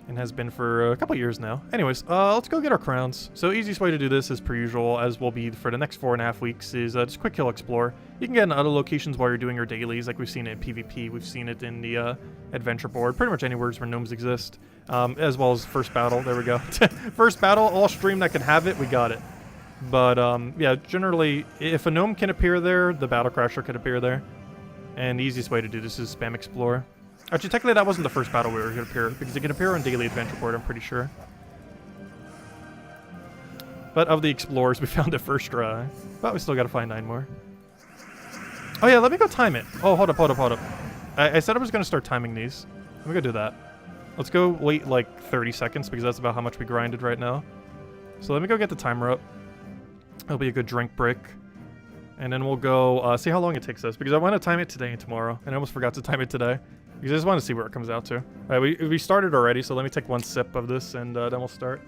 and has been for a couple years now. Anyways, let's go get our crowns. So easiest way to do this, as per usual, as will be for the next 4.5 weeks, is just quick kill explore. You can get in other locations while you're doing your dailies, like we've seen it in PvP, we've seen it in the adventure board, pretty much anywhere where gnomes exist, as well as first battle. There we go. First battle, all stream that can have it, we got it. But yeah, generally, if a gnome can appear there, the battle crasher could appear there. And the easiest way to do this is spam explore. Actually, technically that wasn't the first battle where it could appear, because it can appear on daily adventure board, I'm pretty sure. But of the explorers, we found it first try. But we still gotta find 9 more. Oh yeah, let me go time it. Oh, hold up. I said I was gonna start timing these. Let me go do that. Let's go wait like 30 seconds, because that's about how much we grinded right now. So let me go get the timer up. It'll be a good drink break. And then we'll go see how long it takes us, because I want to time it today and tomorrow, and I almost forgot to time it today, because I just want to see where it comes out to. All right, we started already, so let me take one sip of this, and then we'll start.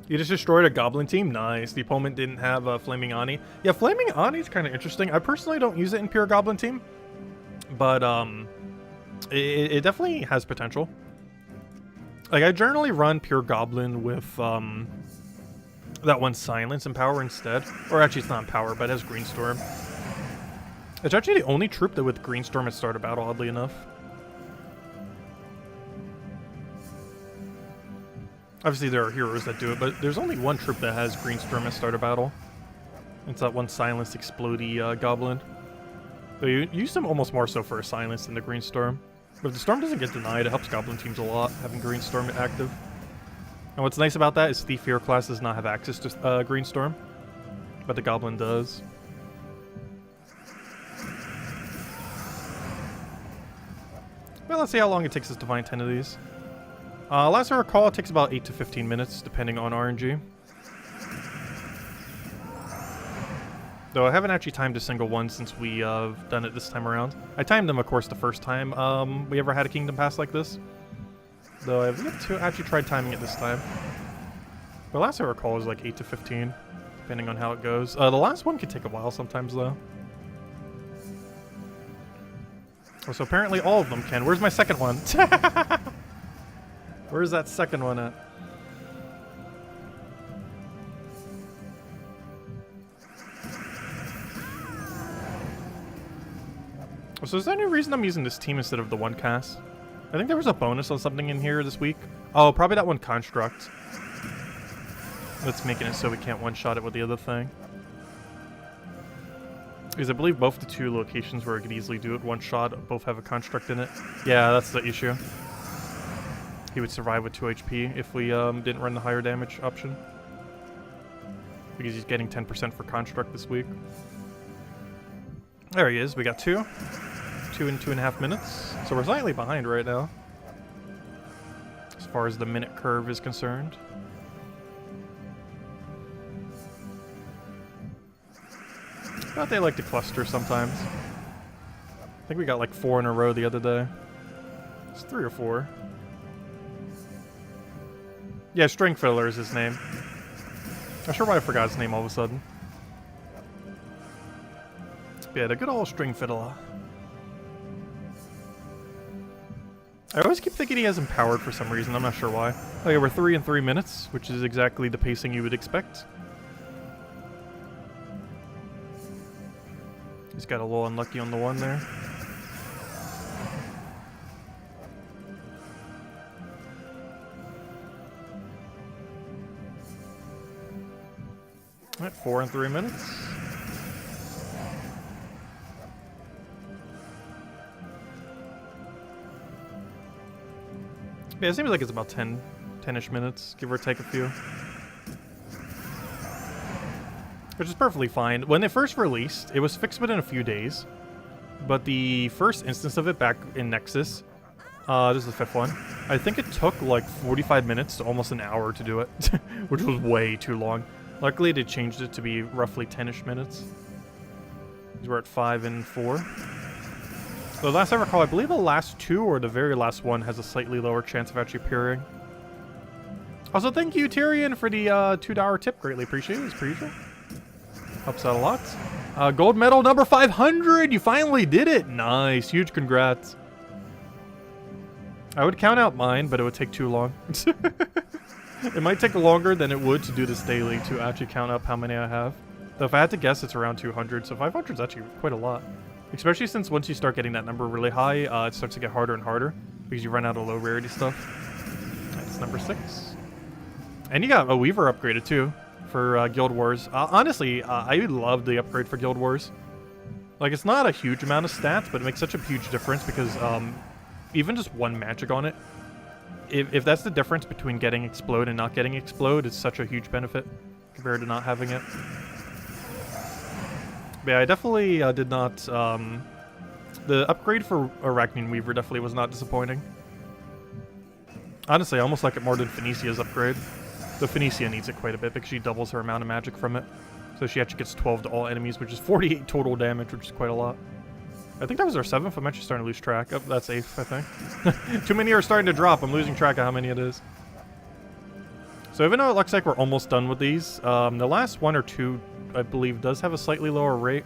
You just destroyed a goblin team? Nice. The opponent didn't have Flaming Ani. Yeah, Flaming Ani is kind of interesting. I personally don't use it in pure goblin team, but it definitely has potential. Like, I generally run pure goblin with that one silence and power instead. Or actually, it's not power, but it has Greenstorm. It's actually the only troop that with Greenstorm at start of battle, oddly enough. Obviously, there are heroes that do it, but there's only one troop that has Greenstorm at start of battle. It's that one silenced explodey goblin. So you use them almost more so for a silence than the Greenstorm. But if the storm doesn't get denied, it helps goblin teams a lot, having Greenstorm active. And what's nice about that is Thief Hero class does not have access to Greenstorm, but the goblin does. Well, let's see how long it takes us to find 10 of these. Last I recall, it takes about 8 to 15 minutes, depending on RNG. Though I haven't actually timed a single one since we've done it this time around. I timed them, of course, the first time we ever had a Kingdom Pass like this. Though I've yet to actually tried timing it this time. The last I recall was like 8 to 15, depending on how it goes. The last one could take a while sometimes, though. Oh, so apparently all of them can. Where's my second one? Where's that second one at? So is there any reason I'm using this team instead of the one cast? I think there was a bonus on something in here this week. Oh, probably that one construct. That's making it so we can't one-shot it with the other thing. Because I believe both the two locations where I could easily do it one shot both have a construct in it. Yeah, that's the issue. He would survive with 2 HP if we didn't run the higher damage option. Because he's getting 10% for construct this week. There he is. We got 2. 2 in 2.5 minutes. So we're slightly behind right now, as far as the minute curve is concerned. But they like to cluster sometimes. I think we got like 4 in a row the other day. It's 3 or 4. Yeah, String Fiddler is his name. Not sure why I forgot his name all of a sudden. Yeah, the good old String Fiddler. I always keep thinking he has Empowered for some reason, I'm not sure why. Okay, we're 3 in 3 minutes, which is exactly the pacing you would expect. He's got a little unlucky on the 1 there. Alright, 4 in 3 minutes. Yeah, it seems like it's about 10-ish minutes, give or take a few. Which is perfectly fine. When they first released, it was fixed within a few days. But the first instance of it back in Nexus, this is the 5th one, I think it took like 45 minutes to almost an hour to do it, which was way too long. Luckily, they changed it to be roughly 10-ish minutes. We're at 5 and 4. The last I recall, I believe the last 2 or the very last one has a slightly lower chance of actually appearing. Also, thank you, Tyrion, for the $2 tip. Greatly appreciated, as per usual. Helps out a lot. Gold medal number 500! You finally did it! Nice. Huge congrats. I would count out mine, but it would take too long. It might take longer than it would to do this daily to actually count up how many I have. Though if I had to guess, it's around 200, so 500 is actually quite a lot. Especially since once you start getting that number really high, it starts to get harder and harder because you run out of low rarity stuff. That's number 6. And you got a Weaver upgraded too for Guild Wars. Honestly, I love the upgrade for Guild Wars. Like, it's not a huge amount of stats, but it makes such a huge difference because even just 1 magic on it, if that's the difference between getting Explode and not getting Explode, it's such a huge benefit compared to not having it. But yeah, I definitely did not... the upgrade for Arachnian Weaver definitely was not disappointing. Honestly, I almost like it more than Phoenicia's upgrade. The Phoenicia needs it quite a bit because she doubles her amount of magic from it. So she actually gets 12 to all enemies, which is 48 total damage, which is quite a lot. I think that was our 7th. I'm actually starting to lose track. Oh, that's 8th, I think. Too many are starting to drop. I'm losing track of how many it is. So even though it looks like we're almost done with these, the last 1 or 2, I believe, does have a slightly lower rate.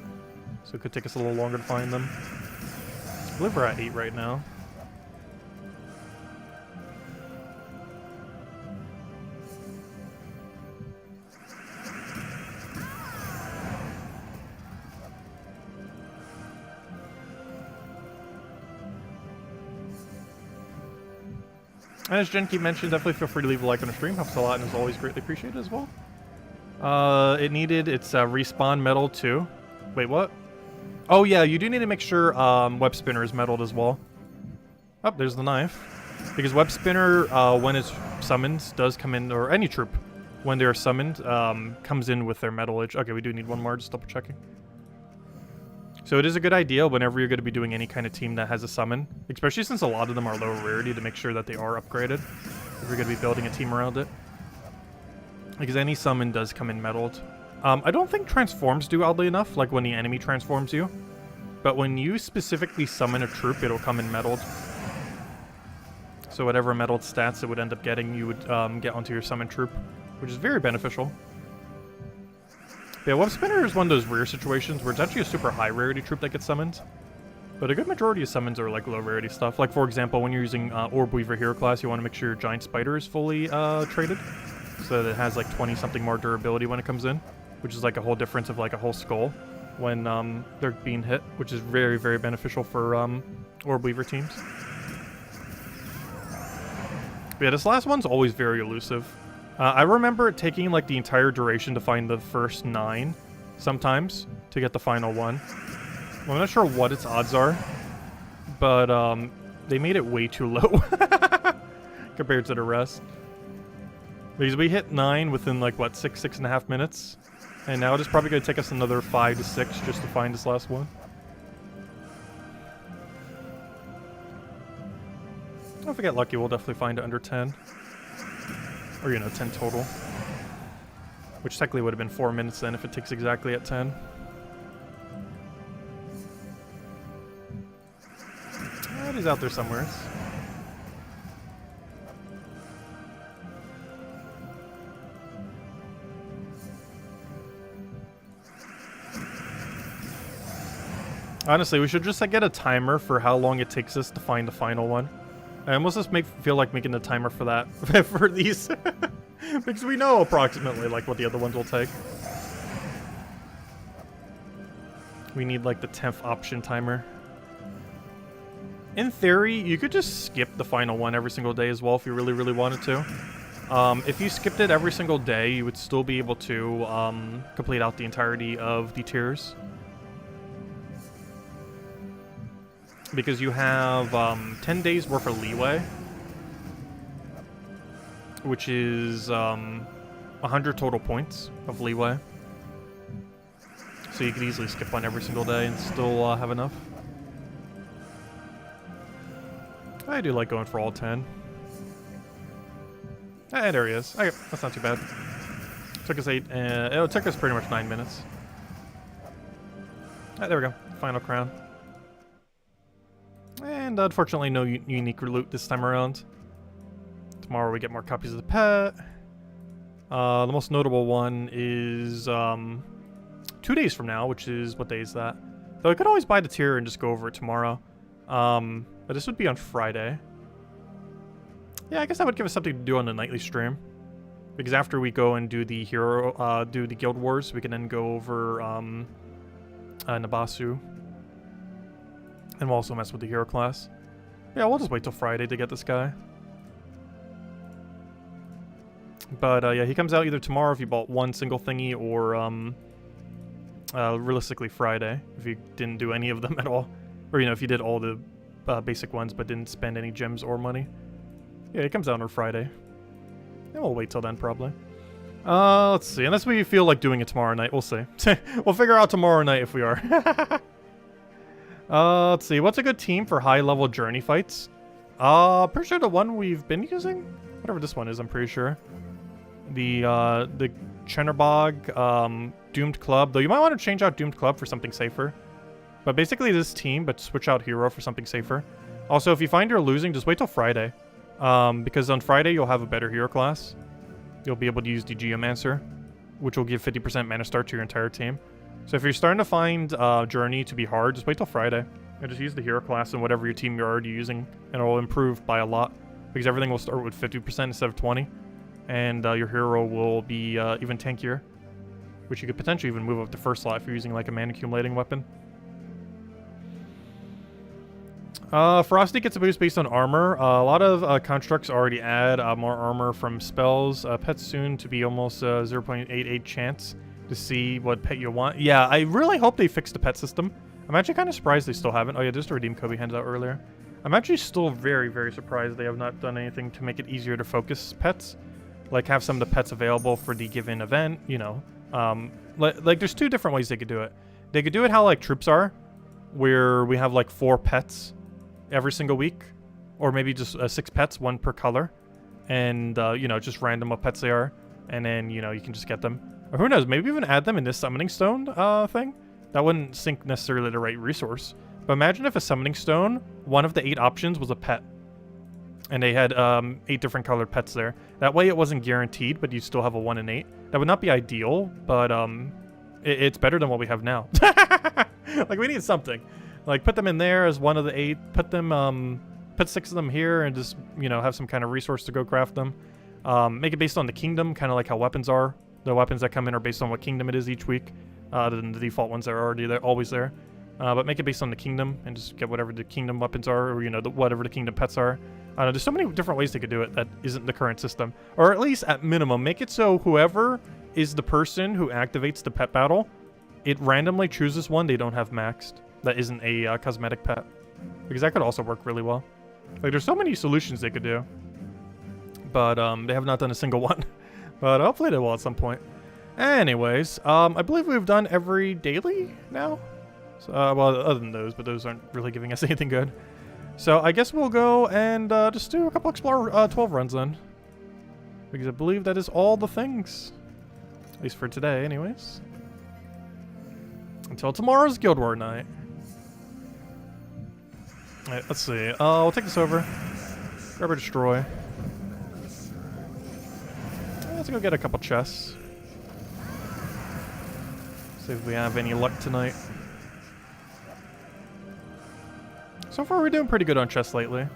So it could take us a little longer to find them. I believe we're at 8 right now. And as Genki mentioned, definitely feel free to leave a like on the stream. Helps a lot and is always greatly appreciated as well. It needed its respawn medal too. Wait, what? Oh yeah, you do need to make sure Web Spinner is medaled as well. Oh, there's the knife. Because Web Spinner, when it's summoned, does come in, or any troop, when they're summoned, comes in with their medalage. Okay, we do need 1 more, just double checking. So it is a good idea whenever you're going to be doing any kind of team that has a summon, especially since a lot of them are low rarity, to make sure that they are upgraded if you're going to be building a team around it. Because any summon does come in medaled. I don't think transforms do, oddly enough, like when the enemy transforms you. But when you specifically summon a troop, it'll come in medaled. So whatever medaled stats it would end up getting, you would get onto your summon troop, which is very beneficial. Yeah, Web Spinner is one of those rare situations where it's actually a super high rarity troop that gets summoned. But a good majority of summons are like low rarity stuff. Like, for example, when you're using Orb Weaver Hero class, you want to make sure your Giant Spider is fully traded. So that it has like 20-something more durability when it comes in. Which is like a whole difference of like a whole skull when they're being hit. Which is very, very beneficial for Orb Weaver teams. But yeah, this last one's always very elusive. I remember it taking like the entire duration to find the first 9 sometimes to get the final one. I'm not sure what its odds are, but they made it way too low compared to the rest. Because we hit 9 within like what, 6.5 minutes, and now it's probably going to take us another 5 to 6 just to find this last one. If we get lucky, we'll definitely find it under 10. Or, you know, 10 total. Which technically would have been 4 minutes then if it takes exactly at 10. It is out there somewhere. Honestly, we should just like, get a timer for how long it takes us to find the final one. I almost just feel like making the timer for that for these. Because we know approximately like what the other ones will take. We need like the 10th option timer. In theory, you could just skip the final one every single day as well if you really, really wanted to. If you skipped it every single day, you would still be able to complete out the entirety of the tiers. Because you have 10 days worth of leeway, which is 100 total points of leeway. So you could easily skip one every single day and still have enough. I do like going for all 10. There he is. Okay, that's not too bad. Took us 8, it took us pretty much 9 minutes. There we go. Final crown. And unfortunately, no unique loot this time around. Tomorrow we get more copies of the pet. The most notable one is 2 days from now, which is, what day is that? Though I could always buy the tier and just go over it tomorrow. But this would be on Friday. Yeah, I guess that would give us something to do on the nightly stream. Because after we go and do the hero, do the Guild Wars, we can then go over Nabasu. And we'll also mess with the hero class. Yeah, we'll just wait till Friday to get this guy. But yeah, he comes out either tomorrow if you bought one single thingy, or realistically Friday if you didn't do any of them at all. Or, you know, if you did all the basic ones but didn't spend any gems or money. Yeah, he comes out on Friday. And we'll wait till then, probably. Let's see. Unless we feel like doing it tomorrow night. We'll see. We'll figure out tomorrow night if we are. Let's see. What's a good team for high-level journey fights? Pretty sure the one we've been using? Whatever this one is, I'm pretty sure. The Chenerbog, Doomed Club. Though you might want to change out Doomed Club for something safer. But basically this team, but switch out Hero for something safer. Also, if you find you're losing, just wait till Friday. Because on Friday, you'll have a better hero class. You'll be able to use the Geomancer, which will give 50% mana start to your entire team. So if you're starting to find Journey to be hard, just wait till Friday. And just use the hero class in whatever your team you're already using. And it will improve by a lot. Because everything will start with 50% instead of 20. And your hero will be even tankier. Which you could potentially even move up to first slot if you're using like a mana accumulating weapon. Frosty gets a boost based on armor. A lot of constructs already add more armor from spells. Pets soon to be almost 0.88 chance to see what pet you want. Yeah, I really hope they fix the pet system. I'm actually kind of surprised they still haven't. Oh yeah, there's the redeem code we handed out earlier. I'm actually still very, very surprised they have not done anything to make it easier to focus pets. Like have some of the pets available for the given event, you know. Like there's two different ways they could do it. They could do it how like troops are, where we have like 4 pets every single week, or maybe just 6 pets, 1 per color, and you know, just random what pets they are, and then you know you can just get them. Or who knows, maybe even add them in this summoning stone thing. That wouldn't sync necessarily the right resource, but imagine if a summoning stone, one of the 8 options was a pet, and they had 8 different colored pets there. That way it wasn't guaranteed, but you still have a 1 in 8. That would not be ideal, but it's better than what we have now. Like we need something. Like, put them in there as one of the 8. Put them, put 6 of them here and just, you know, have some kind of resource to go craft them. Make it based on the kingdom, kind of like how weapons are. The weapons that come in are based on what kingdom it is each week. Than the default ones that are already there, always there. But make it based on the kingdom and just get whatever the kingdom weapons are, or, you know, whatever the kingdom pets are. I don't know, there's so many different ways they could do it that isn't the current system. Or at least, at minimum, make it so whoever is the person who activates the pet battle it randomly chooses one they don't have maxed that isn't a cosmetic pet. Because that could also work really well. Like, there's so many solutions they could do. But they have not done a single one. But hopefully they will at some point. Anyways, I believe we've done every daily now. So, well, other than those, but those aren't really giving us anything good. So I guess we'll go and just do a couple Explorer 12 runs then. Because I believe that is all the things. At least for today, anyways. Until tomorrow's Guild War night. Alright, let's see. We'll take this over. Grab or destroy. Let's go get a couple chests. See if we have any luck tonight. So far, we're doing pretty good on chests lately.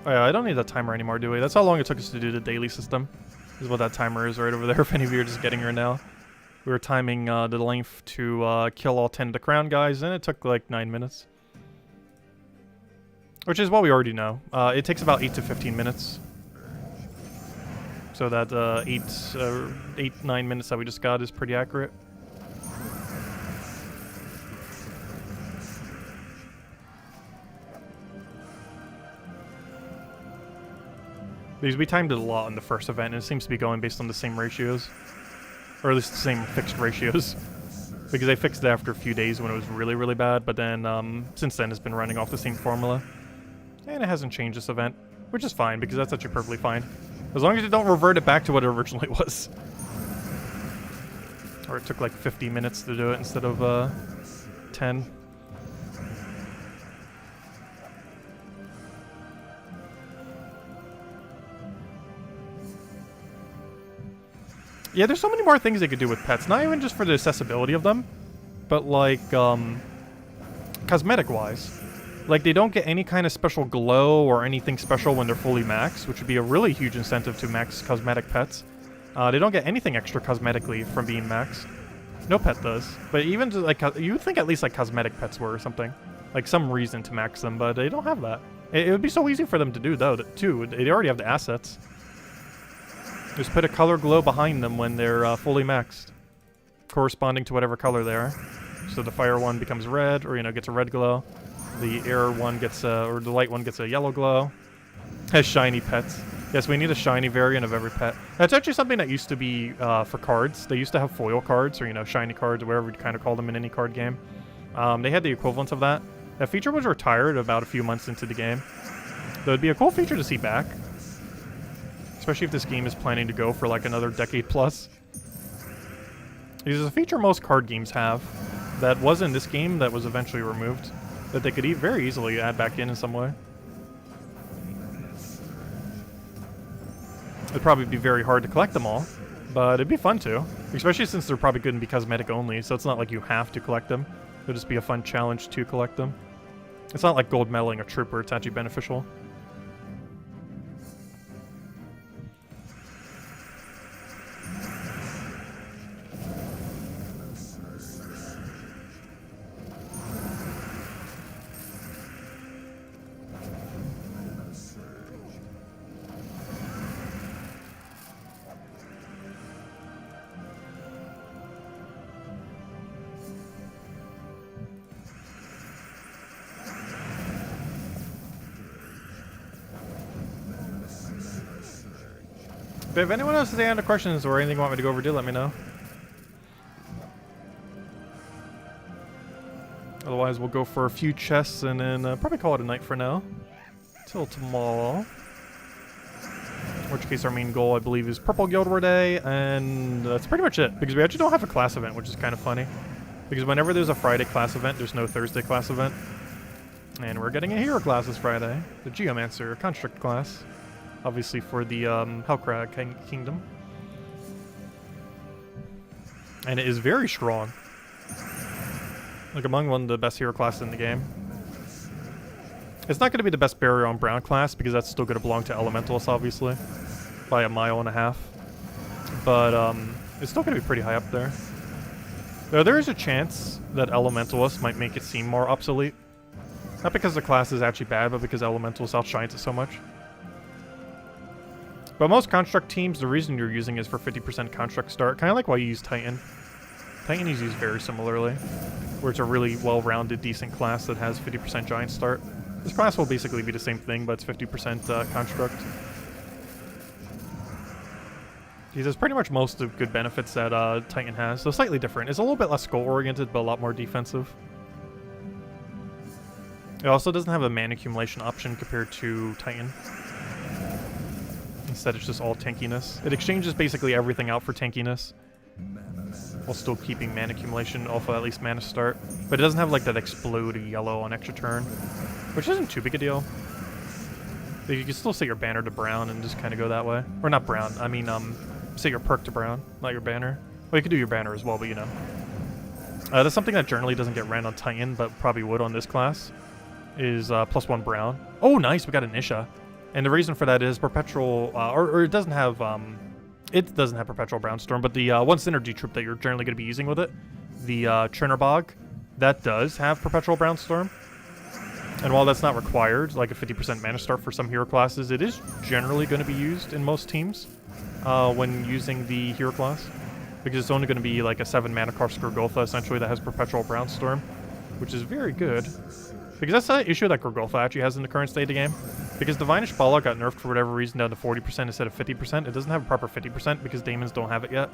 Oh yeah, I don't need that timer anymore, do we? That's how long it took us to do the daily system. This is what that timer is right over there, if any of you are just getting here now. We were timing the length to kill all 10 of the crown guys, and it took like 9 minutes. Which is what we already know. It takes about 8 to 15 minutes. So that 9 minutes that we just got is pretty accurate. Because we timed it a lot in the first event, and it seems to be going based on the same ratios. Or at least the same fixed ratios. Because they fixed it after a few days when it was really, really bad, but then since then it's been running off the same formula. And it hasn't changed this event, which is fine, because that's actually perfectly fine. As long as you don't revert it back to what it originally was. Or it took like 50 minutes to do it instead of 10. Yeah, there's so many more things they could do with pets. Not even just for the accessibility of them, but like, cosmetic-wise. Like, they don't get any kind of special glow or anything special when they're fully maxed, which would be a really huge incentive to max cosmetic pets. They don't get anything extra cosmetically from being maxed. No pet does. But even, to, like, you would think at least, like, cosmetic pets were or something. Like, some reason to max them, but they don't have that. It would be so easy for them to do, though, too. They already have the assets. Just put a color glow behind them when they're fully maxed. Corresponding to whatever color they are. So the fire one becomes red, or, you know, gets a red glow. The air one gets or the light one gets a yellow glow. Has shiny pets. Yes, we need a shiny variant of every pet. That's actually something that used to be for cards. They used to have foil cards, or, you know, shiny cards, or whatever you kind of call them in any card game. They had the equivalent of that. That feature was retired about a few months into the game. Though it'd be a cool feature to see back. Especially if this game is planning to go for like another decade plus. Because it's a feature most card games have that was in this game that was eventually removed. That they could very easily add back in some way. It'd probably be very hard to collect them all, but it'd be fun to. Especially since they're probably going to be cosmetic only, so it's not like you have to collect them. It'll just be a fun challenge to collect them. It's not like gold medaling a trooper, it's actually beneficial. But if anyone else has any other questions or anything you want me to go over, do let me know. Otherwise, we'll go for a few chests and then probably call it a night for now. Till tomorrow. In which case, our main goal, I believe, is Purple Guild War Day, and that's pretty much it. Because we actually don't have a class event, which is kind of funny. Because whenever there's a Friday class event, there's no Thursday class event. And we're getting a hero class this Friday. The Geomancer Construct class. Obviously for the Hellcrag Kingdom. And it is very strong. Like among one of the best hero classes in the game. It's not going to be the best barrier on Brown class because that's still going to belong to Elementalists, obviously. By a mile and a half. But it's still going to be pretty high up there. Though there is a chance that Elementalists might make it seem more obsolete. Not because the class is actually bad, but because Elementalist outshines it so much. But most Construct teams, the reason you're using is for 50% Construct start. Kind of like why you use Titan. Titan is used very similarly, where it's a really well-rounded, decent class that has 50% giant start. This class will basically be the same thing, but it's 50% construct. He has pretty much most of the good benefits that Titan has, so slightly different. It's a little bit less goal-oriented, but a lot more defensive. It also doesn't have a mana accumulation option compared to Titan. Instead, it's just all tankiness. It exchanges basically everything out for tankiness, while still keeping mana accumulation off of at least mana start. But it doesn't have like that explode yellow on extra turn, which isn't too big a deal. You can still set your banner to brown and just kind of go that way. Or not brown, I mean, set your perk to brown, not your banner. Well, you could do your banner as well, but you know. That's something that generally doesn't get ran on Titan, but probably would on this class, is +1 brown. Oh, nice, we got an Isha. And the reason for that is perpetual, or it doesn't have perpetual brownstorm, but the one synergy troop that you're generally going to be using with it, the Chernerbog, that does have perpetual brownstorm. And while that's not required, like a 50% mana start for some hero classes, it is generally going to be used in most teams when using the hero class, because it's only going to be like a 7 mana cost Gorgolfa essentially that has perpetual brownstorm, which is very good. Because that's the issue that Gorgolfa actually has in the current state of the game. Because Divinish Bala got nerfed for whatever reason down to 40% instead of 50%. It doesn't have a proper 50% because Daemons don't have it yet.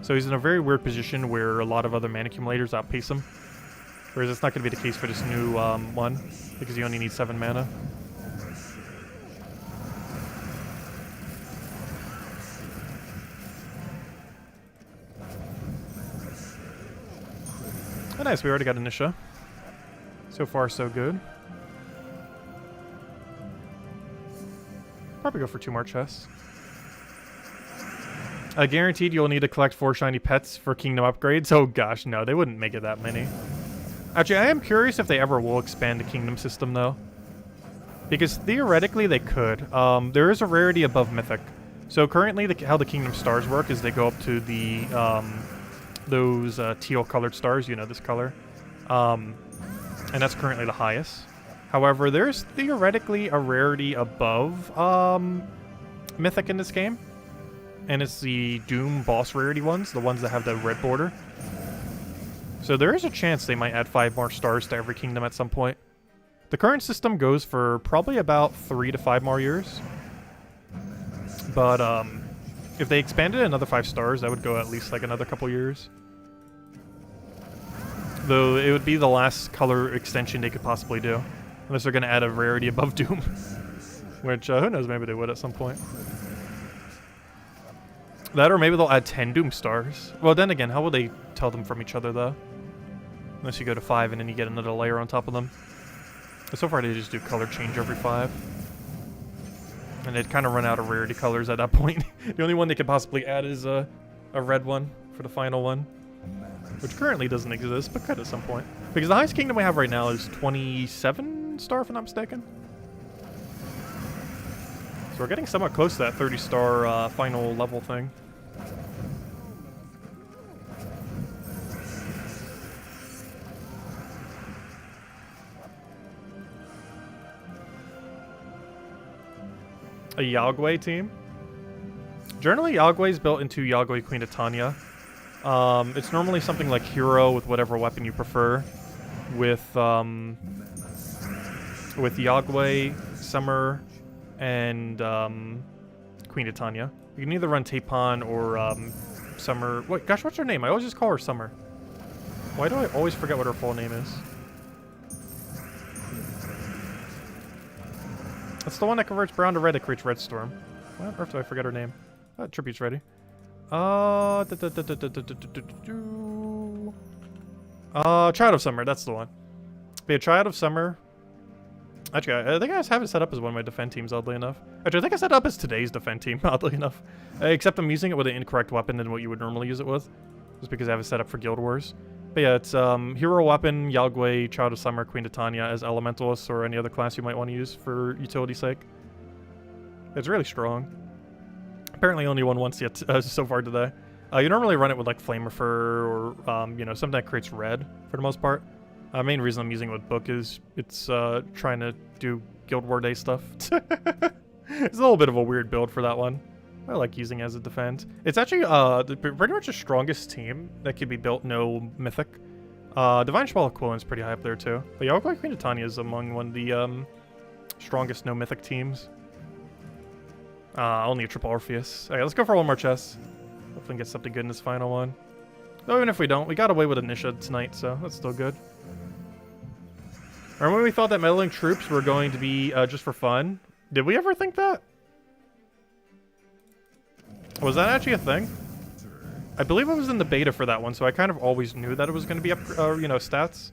So he's in a very weird position where a lot of other mana accumulators outpace him. Whereas it's not going to be the case for this new one, because he only needs 7 mana. Oh, nice, we already got an Isha. So far, so good. Probably go for 2 more chests. Guaranteed you'll need to collect 4 shiny pets for kingdom upgrades. Oh gosh, no, they wouldn't make it that many. Actually, I am curious if they ever will expand the kingdom system, though. Because theoretically, they could. There is a rarity above Mythic. So currently, how the kingdom stars work is they go up to the those teal-colored stars, you know, this color. And that's currently the highest. However, there's theoretically a rarity above Mythic in this game. And it's the Doom boss rarity ones, the ones that have the red border. So there is a chance they might add 5 more stars to every kingdom at some point. The current system goes for probably about 3 to 5 more years. But if they expanded another 5 stars, that would go at least like another couple years. Though it would be the last color extension they could possibly do. Unless they're going to add a rarity above Doom. Which, who knows, maybe they would at some point. That, or maybe they'll add 10 Doom stars. Well, then again, how will they tell them from each other, though? Unless you go to 5 and then you get another layer on top of them. But so far, they just do color change every 5. And they'd kind of run out of rarity colors at that point. The only one they could possibly add is a red one for the final one. Which currently doesn't exist, but could at some point. Because the highest kingdom we have right now is 27 star, if I'm not mistaken. So we're getting somewhat close to that 30 star final level thing. A Yagway team. Generally, Yagway is built into Yagway Queen of Tanya. It's normally something like hero with whatever weapon you prefer. With Yagway, Summer, and Queen of Tanya. You can either run Tapon or Summer. Wait, gosh, what's her name? I always just call her Summer. Why do I always forget what her full name is? That's the one that converts brown to red that creates Red Storm. Why on earth do I forget her name? Oh, tribute's ready. Child of Summer, that's the one. Be a Child of Summer. Actually, I think I have it set up as one of my defend teams, oddly enough. Actually, I think I set it up as today's defend team, oddly enough. Except I'm using it with an incorrect weapon than what you would normally use it with. Just because I have it set up for Guild Wars. But yeah, it's hero weapon, Yagway, Child of Summer, Queen of Tanya as Elementalists or any other class you might want to use for utility's sake. It's really strong. Apparently only won once yet so far today. You normally run it with like Flamer or you know, something that creates red for the most part. Main reason I'm using it with Book is it's trying to do Guild War Day stuff. It's a little bit of a weird build for that one. I like using as a defense. It's actually pretty much the strongest team that could be built no mythic. Divine Spell Equivalent's pretty high up there too. But yeah, I look like Queen of Tanya is among one of the strongest no mythic teams. Only a triple Orpheus. Alright, let's go for one more chest. Hopefully get something good in this final one. Though even if we don't, we got away with Anisha tonight, so that's still good. Remember when we thought that meddling troops were going to be just for fun? Did we ever think that? Was that actually a thing? I believe I was in the beta for that one, so I kind of always knew that it was going to be up, you know, stats.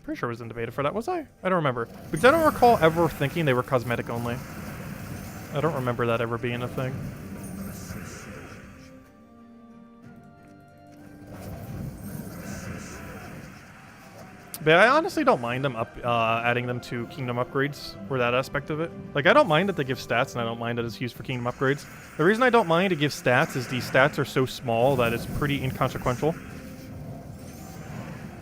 Pretty sure I was in the beta for that, was I? I don't remember. Because I don't recall ever thinking they were cosmetic only. I don't remember that ever being a thing. But I honestly don't mind them adding them to kingdom upgrades, or that aspect of it. Like, I don't mind that they give stats, and I don't mind that it's used for kingdom upgrades. The reason I don't mind to give stats is these stats are so small that it's pretty inconsequential.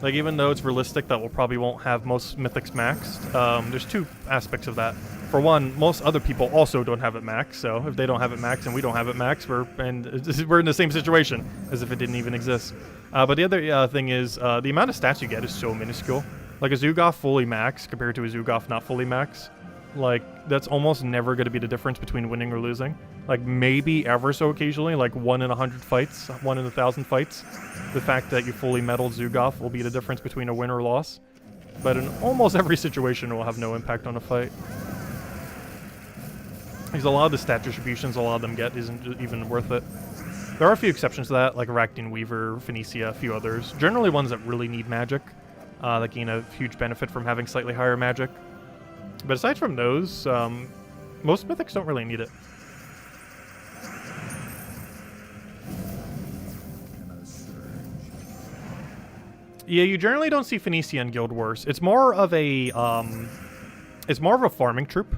Like, even though it's realistic that we'll probably won't have most mythics maxed, there's two aspects of that. For one, most other people also don't have it maxed, so if they don't have it maxed and we don't have it maxed, we're in the same situation as if it didn't even exist. But the other thing is, the amount of stats you get is so minuscule. Like, a Zugaf fully maxed compared to a Zugaf not fully maxed, like, that's almost never going to be the difference between winning or losing. Like, maybe ever so occasionally, like 1 in 100 fights, 1 in 1,000 fights, the fact that you fully medaled Zugaf will be the difference between a win or loss. But in almost every situation, it will have no impact on a fight. Because a lot of the stat distributions a lot of them get isn't even worth it. There are a few exceptions to that, like Arachnian Weaver, Phoenicia, a few others. Generally ones that really need magic, that gain a huge benefit from having slightly higher magic. But aside from those, most mythics don't really need it. Yeah, you generally don't see Phoenicia in Guild Wars. It's more of a farming troop.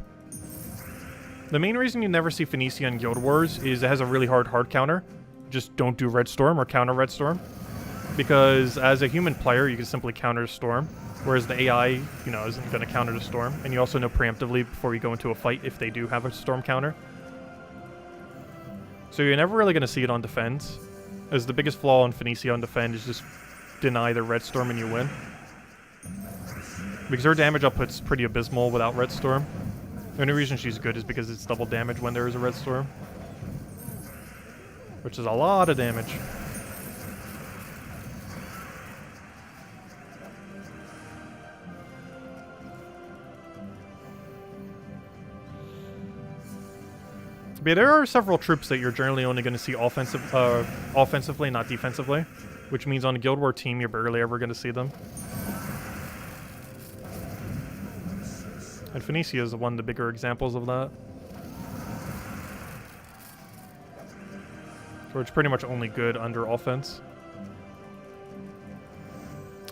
The main reason you never see Phoenicia in Guild Wars is it has a really hard counter. Just don't do Red Storm or counter Red Storm. Because as a human player, you can simply counter Storm. Whereas the AI, you know, isn't going to counter the Storm. And you also know preemptively before you go into a fight if they do have a Storm counter. So you're never really going to see it on defense. As the biggest flaw on Phoenicia on defend is just deny the Red Storm and you win. Because her damage output's pretty abysmal without Red Storm. The only reason she's good is because it's double damage when there is a Red Storm. Which is a lot of damage. But there are several troops that you're generally only going to see offensively, not defensively. Which means on a Guild War team, you're barely ever going to see them. And Phoenicia is one of the bigger examples of that. Where it's pretty much only good under offense.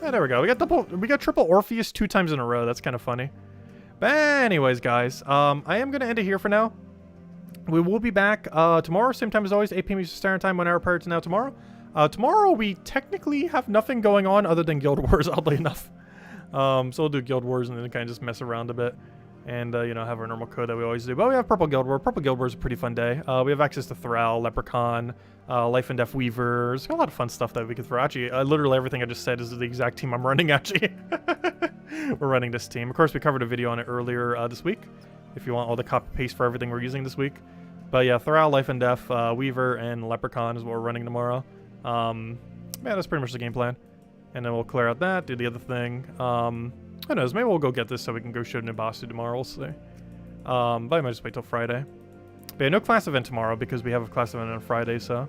Yeah, there we go. We got triple Orpheus 2 times in a row. That's kind of funny. But anyways, guys, I am going to end it here for now. We will be back tomorrow, same time as always, 8 p.m. Eastern Standard Time, 1 hour prior to now tomorrow. Tomorrow we technically have nothing going on other than Guild Wars, oddly enough. So we'll do Guild Wars and then kind of just mess around a bit. And, you know, have our normal code that we always do. But we have Purple Guild War. Purple Guild War is a pretty fun day. We have access to Thrall, Leprechaun, Life and Death Weaver. There's a lot of fun stuff that we can throw. Actually, literally everything I just said is the exact team I'm running, actually. We're running this team. Of course, we covered a video on it earlier this week. If you want all the copy-paste for everything we're using this week. But yeah, Thrall, Life and Death, Weaver, and Leprechaun is what we're running tomorrow. Yeah, that's pretty much the game plan. And then we'll clear out that, do the other thing. Who knows, maybe we'll go get this so we can go shoot Nibasu tomorrow, we'll see. But I might just wait till Friday. But yeah, no class event tomorrow because we have a class event on Friday, so...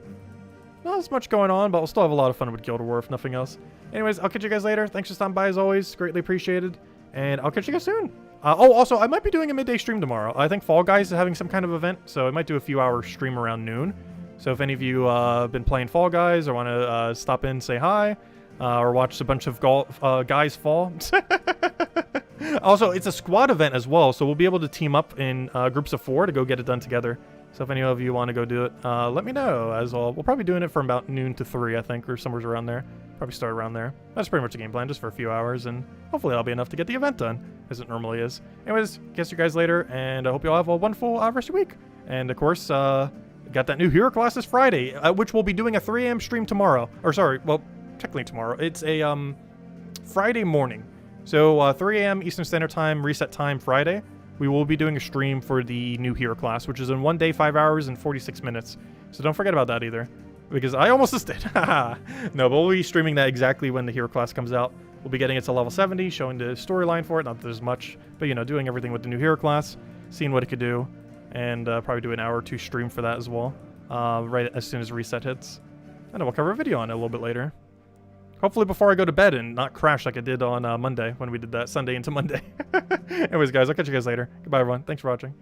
Not as much going on, but we'll still have a lot of fun with Guild War, if nothing else. Anyways, I'll catch you guys later. Thanks for stopping by as always, greatly appreciated. And I'll catch you guys soon. Oh, also, I might be doing a midday stream tomorrow. I think Fall Guys is having some kind of event, so I might do a few hour stream around noon. So if any of you have been playing Fall Guys or want to stop in, say hi, or watch a bunch of guys fall. Also, it's a squad event as well, so we'll be able to team up in groups of 4 to go get it done together. So if any of you want to go do it, let me know as well. We'll probably be doing it from about noon to 3, I think, or somewhere around there. Probably start around there. That's pretty much the game plan, just for a few hours, and hopefully that'll be enough to get the event done, as it normally is. Anyways, catch you guys later, and I hope you all have a wonderful rest of your week. And of course, got that new hero class this Friday, which we'll be doing a 3 a.m. stream tomorrow. Or sorry, well, technically tomorrow. It's a Friday morning. So 3 a.m. Eastern Standard Time, reset time Friday. We will be doing a stream for the new hero class, which is in 1 day, 5 hours, and 46 minutes. So don't forget about that either. Because I almost just did. No, but we'll be streaming that exactly when the hero class comes out. We'll be getting it to level 70, showing the storyline for it. Not that there's much, but you know, doing everything with the new hero class, seeing what it could do, and probably do an hour or two stream for that as well, right as soon as reset hits. And then we'll cover a video on it a little bit later. Hopefully before I go to bed and not crash like I did on Monday when we did that Sunday into Monday. Anyways, guys, I'll catch you guys later. Goodbye, everyone. Thanks for watching.